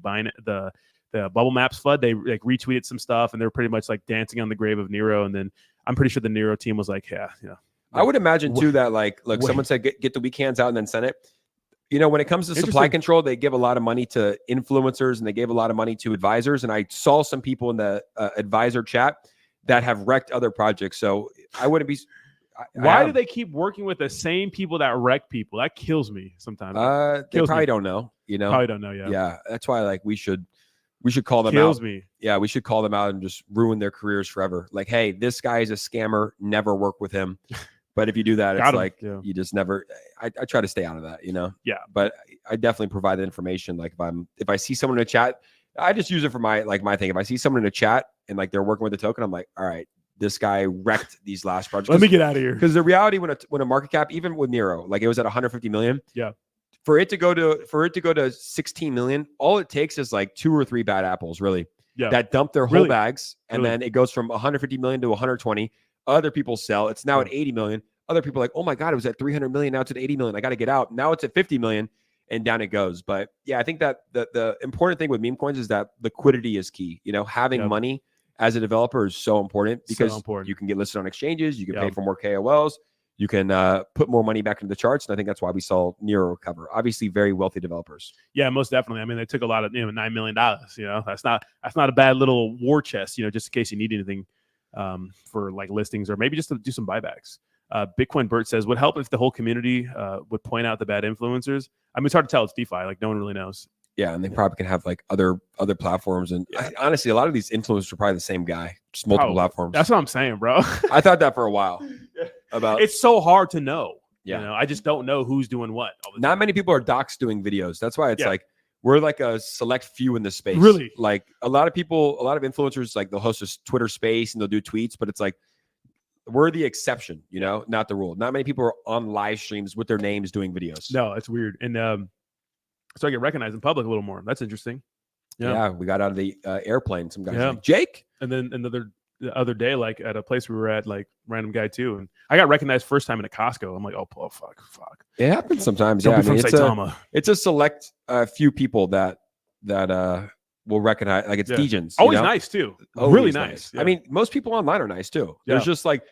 bubble maps flood. They like retweeted some stuff and they're pretty much like dancing on the grave of Nero. And then I'm pretty sure the Nero team was like, yeah.
I would imagine too that like, look, someone said get the weak hands out and then send it. You know, when it comes to supply control, they give a lot of money to influencers and they gave a lot of money to advisors. And I saw some people in the advisor chat that have wrecked other projects. So I wouldn't be.
Why do they keep working with the same people that wreck people? That kills me sometimes.
They probably don't know. You know,
probably don't know. Yeah.
Yeah. That's why like we should call them
kills
out.
Me.
Yeah, we should call them out and just ruin their careers forever. Like, hey, this guy is a scammer. Never work with him. But if you do that, it's like you just never. I try to stay out of that, you know.
Yeah.
But I definitely provide the information. Like if I see someone in a chat, I just use it for my thing. If I see someone in a chat and like they're working with a token, I'm like, all right, this guy wrecked these last projects.
Let me get out of here.
Because the reality when a market cap, even with Nero, like it was at 150 million.
Yeah.
For it to go to 16 million, all it takes is like 2 or 3 bad apples, really.
Yeah.
That dump their whole bags, and then it goes from 150 million to 120. Other people sell. It's now at 80 million. Other people are like, oh my God, it was at 300 million. Now it's at 80 million. I got to get out. Now it's at 50 million and down it goes. But yeah, I think that the important thing with meme coins is that liquidity is key. You know, having money as a developer is so important because you can get listed on exchanges. You can pay for more KOLs. You can put more money back into the charts. And I think that's why we saw Nero recover. Obviously, very wealthy developers.
Yeah, most definitely. I mean, they took a lot of, $9 million, that's not a bad little war chest, just in case you need anything for like listings or maybe just to do some buybacks. Bitcoin Bert says, would help if the whole community would point out the bad influencers. I mean, it's hard to tell. It's DeFi. Like no one really knows.
Yeah, and they probably can have like other platforms. And honestly, a lot of these influencers are probably the same guy, just multiple platforms.
That's what I'm saying, bro.
I thought that for a while.
It's so hard to know.
Yeah,
I just don't know who's doing what.
Not many people are docs doing videos. That's why it's like we're like a select few in this space.
Really,
like a lot of influencers, like they'll host a Twitter space and they'll do tweets, but it's like we're the exception, not the rule. Not many people are on live streams with their names doing videos.
No, it's weird. And so I get recognized in public a little more. That's interesting.
Yeah, we got out of the airplane. Some guys like, Jake.
And then the other day, like at a place we were at, like random guy too. And I got recognized first time in a Costco. I'm like, oh fuck.
It happens sometimes.
Don't
yeah,
be from Saitama.
It's a select few people that will recognize, like it's Degens.
Always nice too.
Always
really nice.
Yeah. I mean, most people online are nice too.
Yeah.
There's just like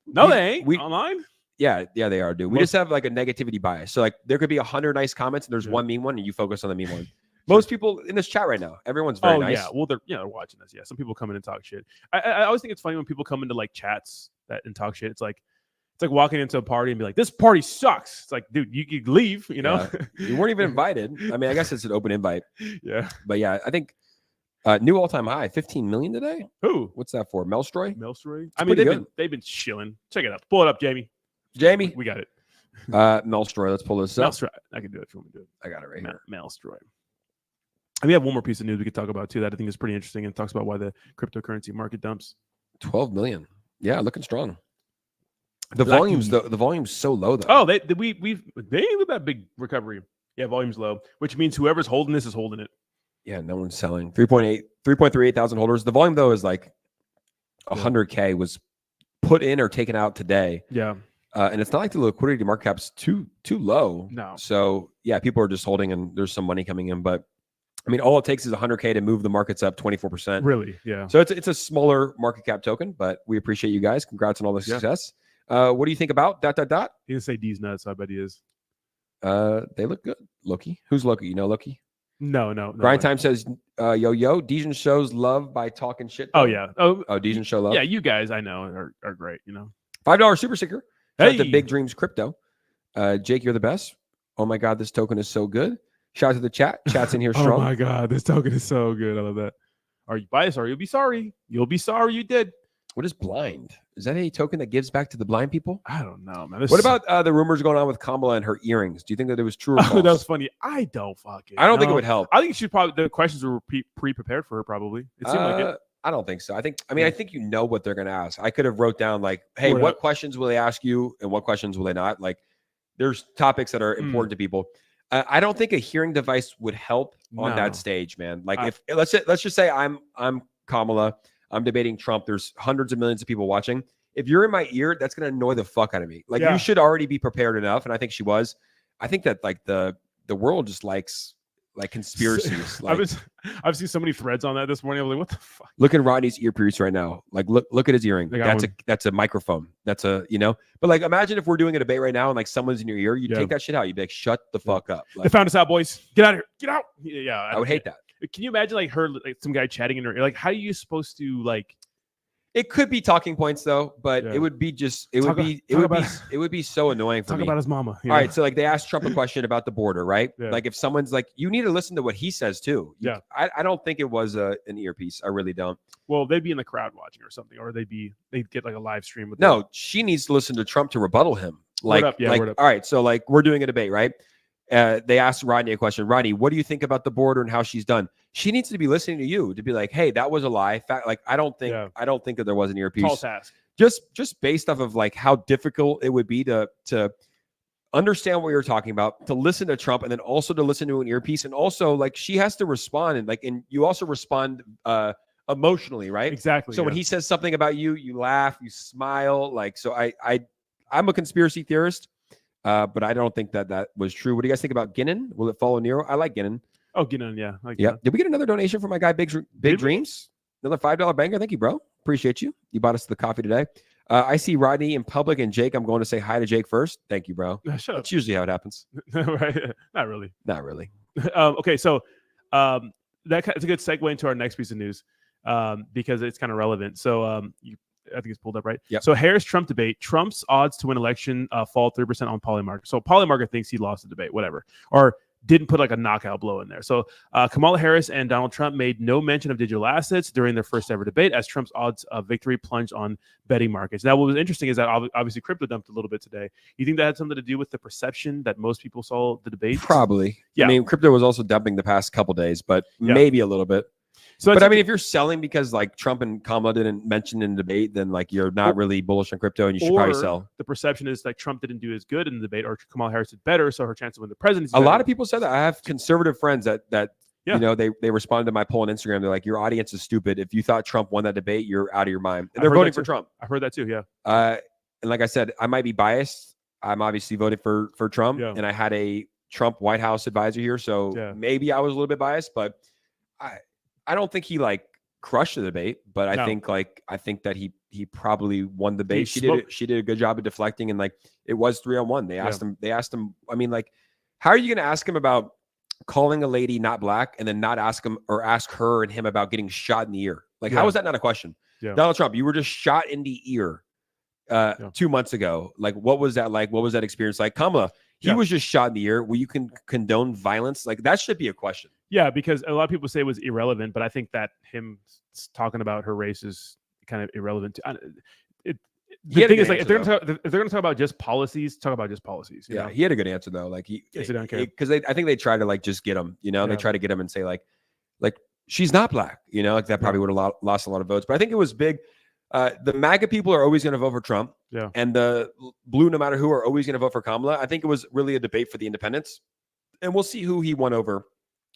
they ain't online.
Yeah, they are, dude. We just have like a negativity bias. So like there could be 100 nice comments and there's one mean one and you focus on the mean one. Most people in this chat right now, everyone's very nice.
Yeah, well, they're watching us. Yeah, some people come in and talk shit. I always think it's funny when people come into like chats and talk shit. It's like walking into a party and be like, "This party sucks." It's like, dude, you could leave. You know,
you weren't even invited. I mean, I guess it's an open invite.
Yeah,
but yeah, I think New all-time high, 15 million today.
Who?
What's that for? Melstroy?
Melstroy?
It's
I mean,
pretty
they've been chilling. Check it out. Pull it up, Jamie.
Jamie?
We got it.
Melstroy. Let's pull this up.
Melstroy. I can do it if you want me to do it.
I got it right here.
Melstroy. And we have one more piece of news we could talk about too that I think is pretty interesting and talks about why the cryptocurrency market dumps.
12 million. Yeah, looking strong. The volume's so low though.
Oh, they with that big recovery. Yeah, volume's low, which means whoever's holding this is holding it.
Yeah, no one's selling. 3.38 thousand holders. The volume though is like 100K was put in or taken out today.
Yeah.
And it's not like the liquidity market cap's too low.
No.
So yeah, people are just holding and there's some money coming in. But I mean, all it takes is 100K to move the markets up 24%.
Really? Yeah.
So it's a smaller market cap token, but we appreciate you guys. Congrats on all the success. What do you think about ...
He didn't say D's nuts, so I bet he is.
They look good. Loki. Who's Loki? You know Loki?
No.
Grind Time says, yo, Dejan shows love by talking shit.
Oh, yeah. Oh,
Dejan show love.
yeah, you guys I know are great,
$5 super sticker.
Hey.
Shout out to Big Dreams Crypto. Jake, you're the best. Oh my God, this token is so good. Shout out to the chat. Chat's in here strong.
Oh my God, this token is so good. I love that. Are you biased or you'll be sorry? You'll be sorry you did.
What is blind? Is that a token that gives back to the blind people?
I don't know, man.
What about the rumors going on with Kamala and her earrings? Do you think that it was true or false?
That was funny. I don't fucking
I don't think it would help.
I think she probably the questions were pre-prepared for her. Probably it seemed like it.
I don't think so. I think you know what they're going to ask. I could have wrote down like, hey, what questions will they ask you and what questions will they not? Like, there's topics that are important to people. I don't think a hearing device would help on that stage, man. Like, if let's just say I'm Kamala, I'm debating Trump. There's hundreds of millions of people watching. If you're in my ear, that's going to annoy the fuck out of me. Like, you should already be prepared enough, and I think she was. I think that like the world just likes like conspiracies. Like,
I've seen so many threads on that this morning. I was like, what the fuck?
Look at Rodney's earpiece right now. Like, look at his earring. That's a microphone. That's a, but like, imagine if we're doing a debate right now and like someone's in your ear, you take that shit out. You'd be like, shut the fuck up. Like,
they found us out, boys. Get out of here. Get out. Yeah.
I would hate that.
Can you imagine like her, like some guy chatting in her ear? Like, how are you supposed to like?
It could be talking points though, but it would be just it would be so annoying for me.
Talk about his mama.
All right, so like they asked Trump a question about the border, right? Yeah. Like if someone's like, you need to listen to what he says too. I don't think it was an earpiece. I really don't.
Well, they'd be in the crowd watching or something, or they'd get like a live stream with.
No, she needs to listen to Trump to rebuttal him. Like, all right, so like we're doing a debate, right? They asked Rodney a question. Rodney, what do you think about the border and how she's done? She needs to be listening to you to be like, hey, that was a lie. Fact, like I don't think that there was an earpiece.
Tall task.
Just based off of like how difficult it would be to understand what you're talking about, to listen to Trump, and then also to listen to an earpiece, and also like she has to respond and you also respond emotionally, right?
Exactly.
So when he says something about you, you laugh, you smile, like so. I'm a conspiracy theorist. But I don't think that was true. What do you guys think about Ginnon? Will it follow Nero? I like Ginnon.
Oh, Ginnon, yeah.
Did we get another donation from my guy, Big Dreams? Another $5 banger. Thank you, bro. Appreciate you. You bought us the coffee today. I see Rodney in public and Jake. I'm going to say hi to Jake first. Thank you, bro.
Shut up.
That's usually how it happens.
Right? Not really.
Not really.
Okay, so that's a good segue into our next piece of news because it's kind of relevant. So I think it's pulled up, right?
Yeah.
So Harris-Trump debate. Trump's odds to win election fall 3% on Polymarket. So Polymarket thinks he lost the debate, whatever. Or didn't put like a knockout blow in there. So Kamala Harris and Donald Trump made no mention of digital assets during their first ever debate as Trump's odds of victory plunged on betting markets. Now, what was interesting is that obviously crypto dumped a little bit today. You think that had something to do with the perception that most people saw the debate?
Probably. Yeah. I mean, crypto was also dumping the past couple days, but maybe a little bit.
So
but I mean, if you're selling because like Trump and Kamala didn't mention in the debate, then like you're not really bullish on crypto and you should probably sell.
The perception is like Trump didn't do as good in the debate, or Kamala Harris did better, so her chance to win the presidency.
A lot of people said that. I have conservative friends that they responded to my poll on Instagram. They're like, your audience is stupid. If you thought Trump won that debate, you're out of your mind. And they're voting for Trump.
I've heard that too. Yeah.
And like I said, I might be biased. I'm obviously voted for Trump, and I had a Trump White House advisor here, so maybe I was a little bit biased, but I don't think he like crushed the debate, but I think that he probably won the debate. She did a good job of deflecting, and like it was 3-on-1. They asked him. I mean, like, how are you going to ask him about calling a lady not black and then not ask him or ask her and him about getting shot in the ear? Like, how is that not a question? Donald Trump, you were just shot in the ear 2 months ago. Like, what was that like? What was that experience like? Kamala, he was just shot in the ear. Will you condone violence? Like, that should be a question.
Yeah, because a lot of people say it was irrelevant, but I think that him talking about her race is kind of irrelevant. The thing is, like, if they're gonna talk about just policies, talk about just policies. You know?
He had a good answer though. Like
Yes, I don't care.
because I think they try to like just get him. You know, they try to get him and say like she's not black. You know, like that probably would have lost a lot of votes. But I think it was big. The MAGA people are always going to vote for Trump.
Yeah.
And the blue, no matter who, are always going to vote for Kamala. I think it was really a debate for the independents. And we'll see who he won over,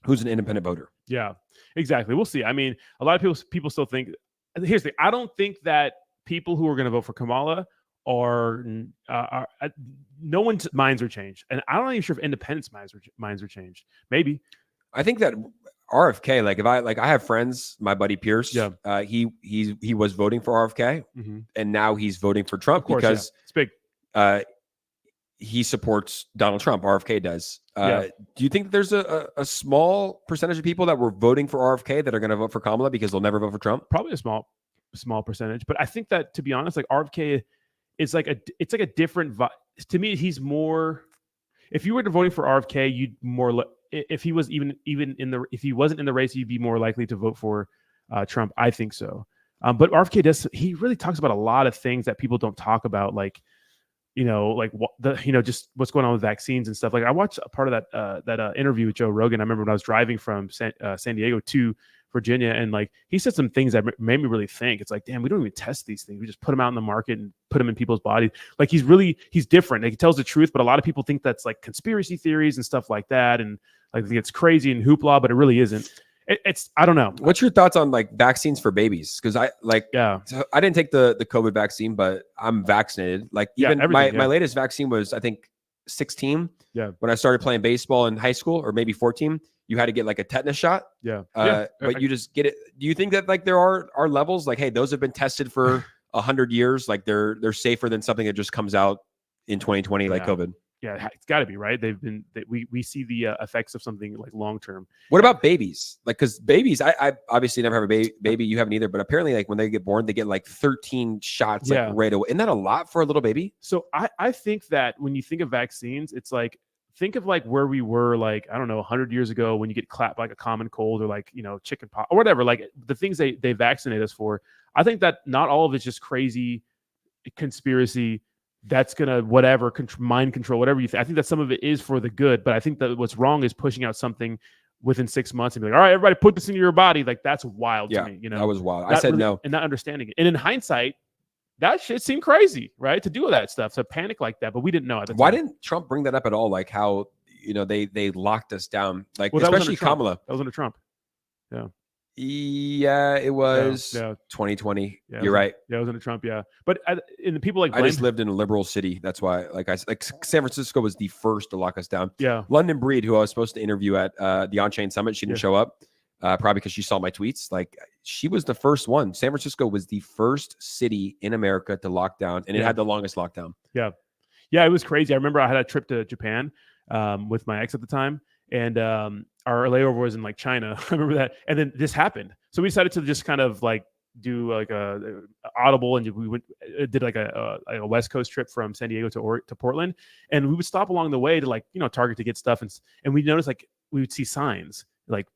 who's an independent voter.
Yeah, exactly. We'll see. I mean, a lot of people still think, here's the thing. I don't think that people who are going to vote for Kamala are no one's minds are changed. And I'm not even sure if independents' minds are changed. Maybe.
I think that RFK, I have friends, my buddy Pierce, he was voting for RFK and now he's voting for Trump because
it's big.
He supports Donald Trump. RFK does. Do you think there's a small percentage of people that were voting for RFK that are going to vote for Kamala because they'll never vote for Trump?
Probably a small percentage, but I think that, to be honest, like RFK is it's like a different vibe. To me, he's more. If you were voting for RFK, you'd more. If he was even if he wasn't in the race, you'd be more likely to vote for Trump. I think so. But RFK he really talks about a lot of things that people don't talk about, like, just what's going on with vaccines and stuff. Like, I watched a part of that interview with Joe Rogan. I remember when I was driving from San Diego to Virginia, and like he said some things that made me really think. It's like, damn, we don't even test these things. We just put them out in the market and put them in people's bodies. Like, he's different. Like, he tells the truth, but a lot of people think that's like conspiracy theories and stuff like that, and like think it's crazy and hoopla, but it really isn't. It's I don't know.
What's your thoughts on like vaccines for babies? Because I didn't take the COVID vaccine, but I'm vaccinated. Like, even my latest vaccine was, I think, 16.
Yeah.
When I started playing baseball in high school, or maybe 14, you had to get like a tetanus shot.
Yeah.
But you just get it. Do you think that like there are levels, like, hey, those have been tested for 100 years, like they're safer than something that just comes out in 2020, like COVID?
Yeah, it's got to be, right. We see the effects of something like long term.
What about babies? Like, because babies, I obviously never have a baby. You haven't either, but apparently, like, when they get born, they get like 13 shots like right away. Isn't that a lot for a little baby?
So I think that when you think of vaccines, it's like, think of like where we were, like, I don't know, 100 years ago when you get clapped like a common cold or like, chicken pox or whatever, like the things they vaccinate us for. I think that not all of it's just crazy conspiracy that's gonna mind control, whatever you think. I think that some of it is for the good, but I think that what's wrong is pushing out something within 6 months and be like, all right, everybody put this into your body. Like, that's wild to me.
That was wild. I said no.
And not understanding it. And in hindsight, that shit seemed crazy, right? To do all that stuff, to panic like that, but we didn't know at the time.
Why didn't Trump bring that up at all? Like, how they locked us down, like, especially Kamala.
That was under Trump.
Yeah, it was 2020.
Yeah,
You're right.
Yeah, it was under Trump. Yeah, but and the people like
I just lived in a liberal city. That's why, like San Francisco was the first to lock us down.
Yeah,
London Breed, who I was supposed to interview at the On-Chain Summit, she didn't show up. Probably because she saw my tweets. Like, she was the first one. San Francisco was the first city in America to lock down, and it had the longest lockdown.
Yeah, it was crazy. I remember I had a trip to Japan with my ex at the time, and our layover was in like China. I remember that. And then this happened. So we decided to just kind of like do like a audible, and we did like a West Coast trip from San Diego to Portland. And we would stop along the way to like, Target to get stuff. And we noticed like we would see signs like,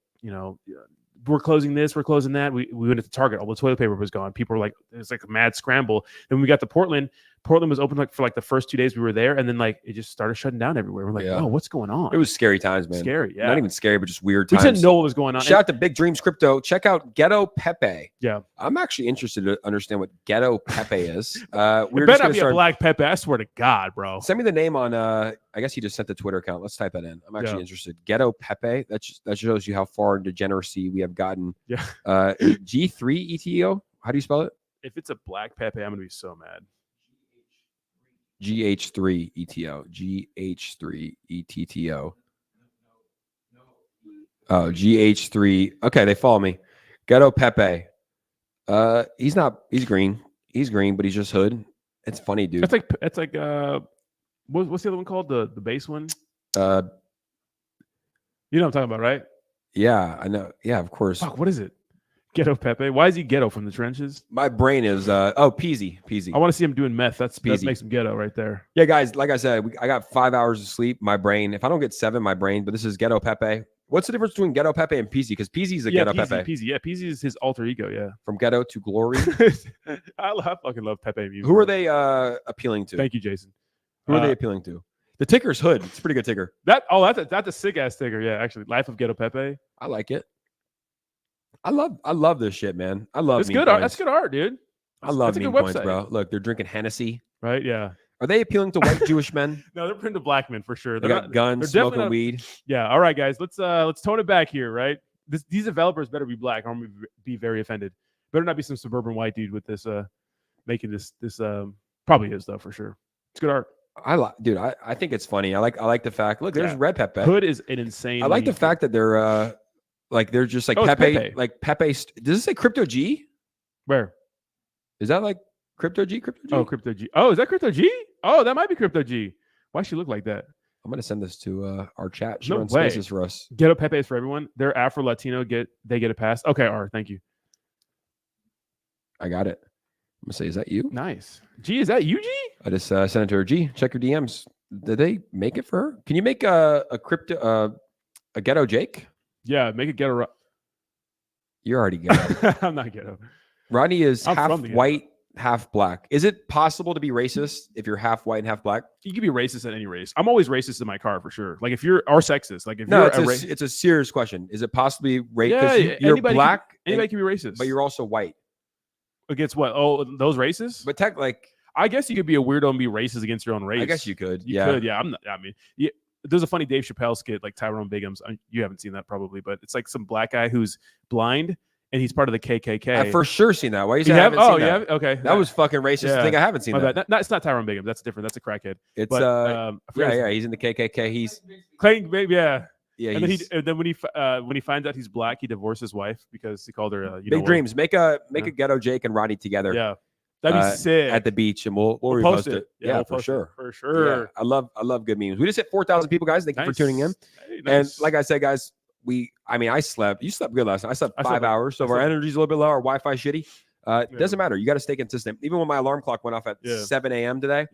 we're closing this, we're closing that. We went to Target, all the toilet paper was gone. People were like, it was like a mad scramble. Then when we got to Portland was open like for like the first 2 days we were there, and then like it just started shutting down everywhere. We're like, oh, what's going on?
It was scary times, man.
Scary, yeah.
Not even scary, but just weird times.
We didn't know what was going on.
Shout out to Big Dreams Crypto. Check out Ghetto Pepe.
Yeah,
I'm actually interested to understand what Ghetto Pepe is.
It better not be a black Pepe. I swear to God, bro.
Send me the name on. I guess he just sent the Twitter account. Let's type that in. I'm actually interested. Ghetto Pepe. That shows you how far degeneracy we have gotten.
Yeah.
G3 ETO. How do you spell it?
If it's a black Pepe, I'm gonna be so mad.
GH3 ETO. GH3 ETTO. Oh, GH3. Okay, they follow me. Ghetto Pepe. He's green. He's green, but he's just hood. It's funny, dude.
It's like what's the other one called? The base one? You know what I'm talking about, right?
Yeah, I know. Yeah, of course.
Fuck, what is it? Ghetto Pepe. Why is he ghetto from the trenches?
My brain is Peasy.
I want to see him doing meth. That makes him ghetto right there.
Yeah, guys. Like I said, I got 5 hours of sleep. My brain. If I don't get 7, my brain. But this is Ghetto Pepe. What's the difference between Ghetto Pepe and Peasy? Because Peasy's a Ghetto Pepe.
Peasy. Yeah, Peasy is his alter ego. Yeah.
From ghetto to glory.
I fucking love Pepe music.
Who are they appealing to?
Thank you, Jason.
Who are they appealing to? The ticker's Hood. It's a pretty good ticker.
That's a sick ass ticker. Yeah, actually, Life of Ghetto Pepe.
I like it. I love this shit, man. I love.
It's good art. That's good art, dude.
I love meme coins, bro. Look, they're drinking Hennessy.
Right? Yeah.
Are they appealing to white Jewish men?
No, they're appealing to black men for sure.
They got guns, smoking weed.
Yeah. All right, guys. Let's tone it back here, right? These developers better be black. I'm gonna be very offended. Better not be some suburban white dude with this making this probably is though for sure. It's good art.
I think it's funny. I like the fact. Look, there's Red Pepe.
Hood is an insane.
I like the fact that they're just like Pepe. Like Pepe. Does it say Crypto G?
Where
is that? Like Crypto G? Crypto G?
Oh, Crypto G. Oh, is that Crypto G? Oh, that might be Crypto G. Why she look like that?
I'm gonna send this to our chat. She
No
runs
way.
spaces for us.
Ghetto Pepe is for everyone. They're Afro Latino. They get a pass. Okay, R. Thank you.
I got it. I'm gonna say, is that you?
Nice. G, is that you, G?
I just sent it to her. G, check your DMs. Did they make it for her? Can you make a ghetto Jake?
Yeah, make it ghetto.
You're already ghetto.
I'm not ghetto.
Rodney is
I'm
half
from the ghetto.
white, half black. Is it possible to be racist if you're half white and half black?
You can be racist at any race. I'm always racist in my car for sure. Like if you're or sexist. Like if
No,
you're
it's a serious question. Is it possibly racist?
Yeah,
You're
anybody
black.
anybody can be racist.
But you're also white.
Against what? Oh, those races?
But
I guess you could be a weirdo and be racist against your own race.
I guess you could.
You could, yeah. There's a funny Dave Chappelle skit, like Tyrone Biggums. You haven't seen that probably, but it's like some black guy who's blind and he's part of the KKK.
I've for sure seen that. Why you say
you
I
have?
haven't
Oh,
seen that?
yeah. Okay.
That was fucking racist.
Yeah.
I think I haven't seen
My
that.
bad. No, it's not Tyrone Biggums. That's different. That's a crackhead.
It's
but, I forget his-
he's in the KKK. He's
Clayton, yeah.
yeah.
And then when he finds out he's black, he divorced his wife because he called her.
Big dreams. Make a ghetto Jake and Rodney together.
Yeah, that'd be sick.
At the beach, and we'll
post
repost it.
Yeah, we'll
for
post
sure.
it. For sure.
Yeah, I love good memes. We just hit 4,000 people, guys. Thank you for tuning in.
Hey,
And
nice.
like I said, guys, I slept. You slept good last night. I slept 5 hours, so
I
if our
slept-
energy's a little bit low, our Wi-Fi shitty. It doesn't matter. You got to stay consistent. Even when my alarm clock went off at 7 a.m. today,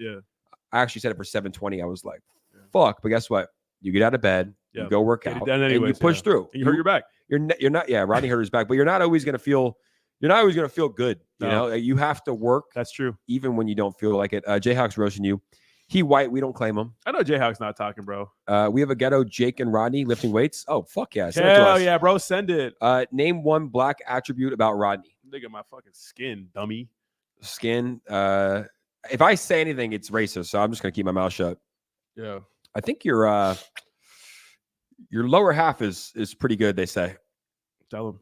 I actually set it for 7:20. I was like, fuck. But guess what? You get out of bed, you go work
Get it
out,
done
and you
anyways,
push through.
And you hurt your back.
You're not. Yeah, Rodney hurt his back, but you're not always gonna feel. You're not always gonna feel good. You
No.
know, you have to work.
That's true.
Even when you don't feel like it. Jayhawk's roasting you. He white. We don't claim him.
I know Jayhawk's not talking, bro.
We have a ghetto Jake and Rodney lifting weights. Oh fuck yeah! Send it to
Hell
us.
yeah, bro. Send it.
Name one black attribute about Rodney.
Look at my fucking skin, dummy.
Skin. If I say anything, it's racist. So I'm just gonna keep my mouth shut.
Yeah.
I think your lower half is pretty good. They say.
Tell him.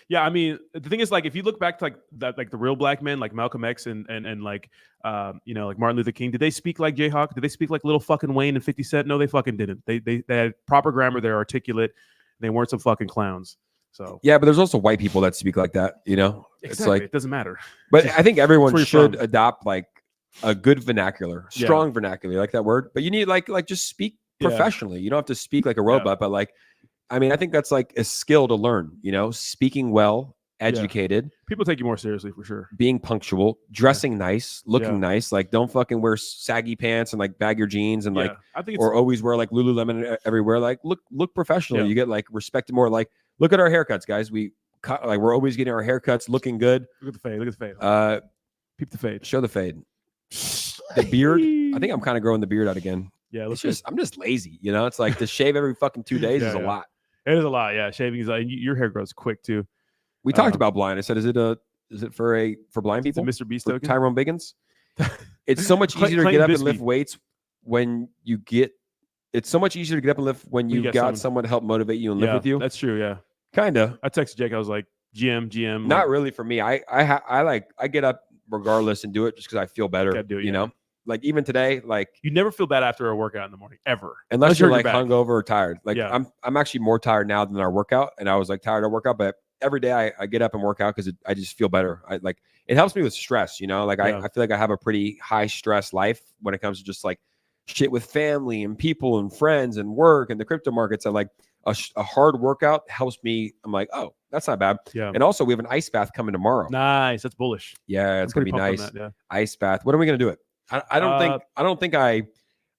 Yeah, I mean, the thing is, like, if you look back to like the real black men, like Malcolm X and like like Martin Luther King, did they speak like Jayhawk? Did they speak like Little fucking Wayne and 50 Cent? No, they fucking didn't. They had proper grammar. They're articulate. They weren't some fucking clowns. So
yeah, but there's also white people that speak like that. You know,
exactly.
It's like
it doesn't matter.
But I think everyone
where you're
should
from.
adopt like a good vernacular, strong vernacular, like that word. But you need like just speak professionally. You don't have to speak like a robot, but like, I mean, I think that's like a skill to learn. You know, speaking well, educated.
People take you more seriously for sure.
Being punctual, dressing nice, looking nice. Like, don't fucking wear saggy pants and like bag your jeans and like,
I think
or always wear like Lululemon everywhere. Like, look professional.
Yeah.
You get like respected more. Like, look at our haircuts, guys. We cut like we're always getting our haircuts looking good.
Look at the fade. Look at the fade. Peep the fade.
Show the fade. The beard. I think I'm kind of growing the beard out again.
Yeah,
I'm just lazy. You know, it's like to shave every fucking 2 days is a lot.
It is a lot. Yeah, shaving is like your hair grows quick too.
We talked about blind. I said, is it for blind people?
Mr. Beast
for
token?
Tyrone Biggins. It's so much easier to get up and lift weights when you get. It's so much easier to get up and lift when you got someone to help motivate you and live with you.
That's true. Yeah,
kinda.
I texted Jake. I was like, GM.
Not really for me. I get up regardless and do it just because I feel better.
Do it,
you know. Like even today, like
you never feel bad after a workout in the morning ever,
unless you're like hungover or tired. Like I'm actually more tired now than our workout, and I was like tired of workout, but every day I get up and work out because I just feel better. I like it helps me with stress, you know. Like I feel like I have a pretty high stress life when it comes to just like shit with family and people and friends and work and the crypto markets. I like a hard workout helps me. I'm like, oh, that's not bad.
Yeah.
And also we have an ice bath coming tomorrow.
Nice. That's bullish.
Yeah, it's gonna be nice.
That,
Ice bath. When are we gonna do it? I don't think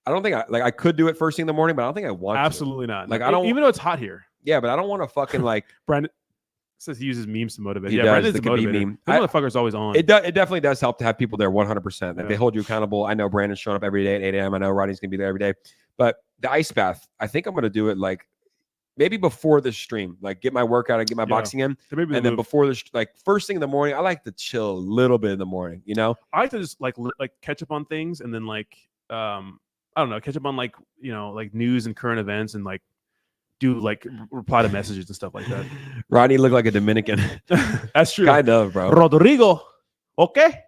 I don't think I could do it first thing in the morning, but I don't think I want to.
Absolutely not.
Like,
No.
I don't-
even though it's hot here.
Yeah, but I don't want to fucking like.
Brandon says he uses memes to motivate.
He
Yeah,
does,
Brandon's
the
a
could be
motivator.
meme.
That motherfucker's always on.
It definitely does help to have people there 100%. Like,
Yeah.
they hold you accountable. I know Brandon's showing up every day at 8 a.m. I know Rodney's gonna be there every day. But the ice bath, I think I'm gonna do it like maybe before the stream, like get my workout and get my
Yeah.
boxing in,
That may be the
and then
move.
before the like first thing in the morning, I like to chill a little bit in the morning. You know,
I like to just like catch up on things and then like I don't know, catch up on like like news and current events and like do like reply to messages and stuff like that.
Rodney looked like a Dominican,
That's true.
kind of, bro.
Rodrigo. Okay.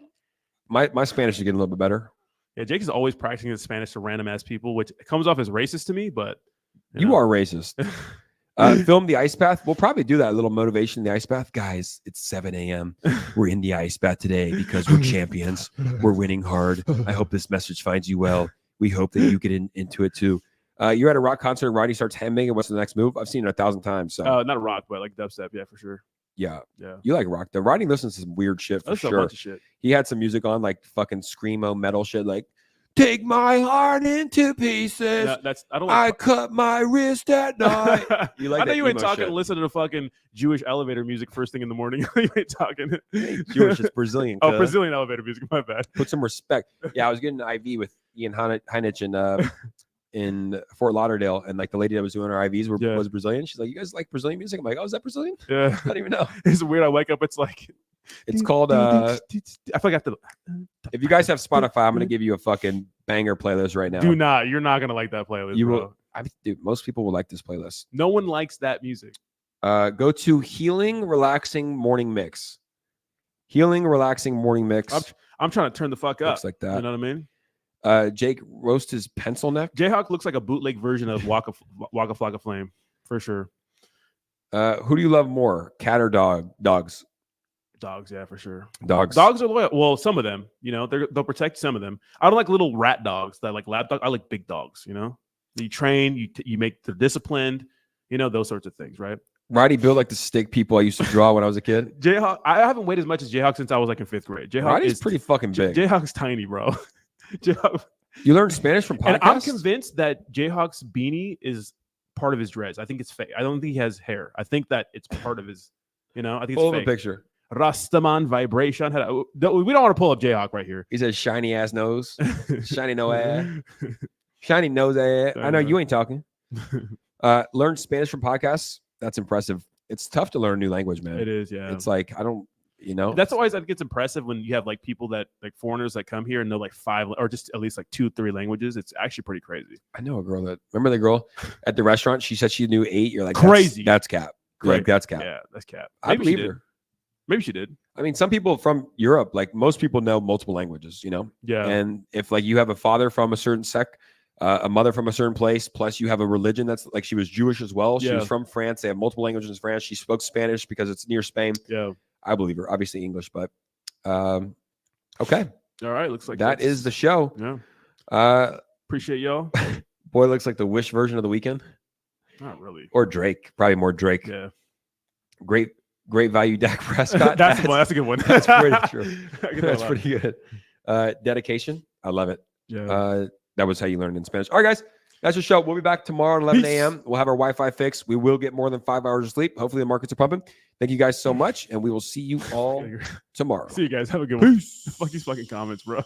My Spanish is getting a little bit better.
Yeah, Jake is always practicing his Spanish to random ass people, which comes off as racist to me, but
You
know.
are racist. Film the ice bath. We'll probably do that. A little motivation in the ice bath. Guys, it's 7 a.m. We're in the ice bath today because we're champions. We're winning hard. I hope this message finds you well. We hope that you get into it too. You're at a rock concert. Rodney starts hemming. And what's the next move? I've seen it 1,000 times. So
Not rock, but like dubstep, yeah, for sure.
yeah,
Yeah.
you like rock though. Rodney listens to some weird shit for
That's a
sure.
bunch of shit.
He had some music on like fucking screamo metal shit, like "Take my heart into pieces.
Yeah, that's I don't
I
like
cut my wrist at night." You like
I know
that
you ain't
emo
talking
shit.
listen to the fucking Jewish elevator music first thing in the morning. You ain't talking.
Jewish, it's Brazilian.
Oh,
cuz.
Brazilian elevator music, my bad.
Put some respect. Yeah, I was getting an IV with Ian Heinich in Fort Lauderdale, and like the lady that was doing our IVs
Yeah.
was Brazilian. She's like, "You guys like Brazilian music?" I'm like, "Oh, is that Brazilian?"
Yeah.
I don't even know.
It's weird. I wake up, it's like
It's called.
I forgot the
If you guys have Spotify, I'm gonna give you a fucking banger playlist right now.
do not. You're not gonna like that playlist.
You
bro.
will. Dude, most people will like this playlist.
No one likes that music.
Go to healing, relaxing morning mix. Healing, relaxing morning mix.
I'm trying to turn the fuck up.
Looks like
You
that.
know what I mean?
Jake roast his pencil neck.
Jayhawk looks like a bootleg version of Waka Flocka Flame for sure.
Who do you love more, cat or dog? Dogs.
Dogs, yeah, for sure.
Dogs.
Dogs are loyal. Well, some of them, they'll protect some of them. I don't like little rat dogs that like lap dog. I like big dogs. You train, you make them disciplined. Those sorts of things, right?
Roddy built like the stick people I used to draw when I was a kid.
Jayhawk, I haven't weighed as much as Jayhawk since I was like in 5th grade. Jayhawk
Roddy's
is
pretty fucking big.
Jayhawk's tiny, bro. Jayhawk,
You learned Spanish from podcasts?
and I'm convinced that Jayhawk's beanie is part of his dreads. I think it's fake. I don't think he has hair. I think that it's part of his. I think it's
Pull up a
fake.
picture.
Rastaman vibration. We don't want to pull up Jayhawk right here.
He says shiny ass nose, shiny no ass, shiny nose ass. I know you ain't talking. Learn Spanish from podcasts. That's impressive. It's tough to learn a new language, man.
It is, yeah.
It's like I don't,
That's always I think it's impressive when you have like people that like foreigners that come here and know like 5 or just at least like 2-3 languages. It's actually pretty crazy.
I know a girl that remember the girl at the restaurant. She said she knew 8. You're like
Crazy.
That's cap. You're like, that's cap.
Yeah, that's cap.
I
Maybe she
believe
did.
her.
Maybe she did.
I mean, some people from Europe, like most people know multiple languages,
Yeah.
And if like you have a father from a certain sect, a mother from a certain place, plus you have a religion that's like she was Jewish as well. She
Yeah.
was from France. They have multiple languages in France. She spoke Spanish because it's near Spain.
Yeah.
I believe her. Obviously English, but okay.
All right. Looks like
That is the show.
Yeah. Appreciate y'all.
Boy looks like the Wish version of the weekend.
Not really.
Or Drake. Probably more Drake.
Yeah.
Great value Dak Prescott.
that's a good one.
That's pretty true.
I get that
That's
a lot.
pretty good. Dedication. I love it.
Yeah.
That was how you learned in Spanish. All right, guys. That's your show. We'll be back tomorrow at 11
Peace.
a.m. We'll have our Wi-Fi fixed. We will get more than 5 hours of sleep. Hopefully the markets are pumping. Thank you guys so much, and we will see you all tomorrow.
See you guys. Have a good one.
Peace.
Fuck these fucking comments, bro.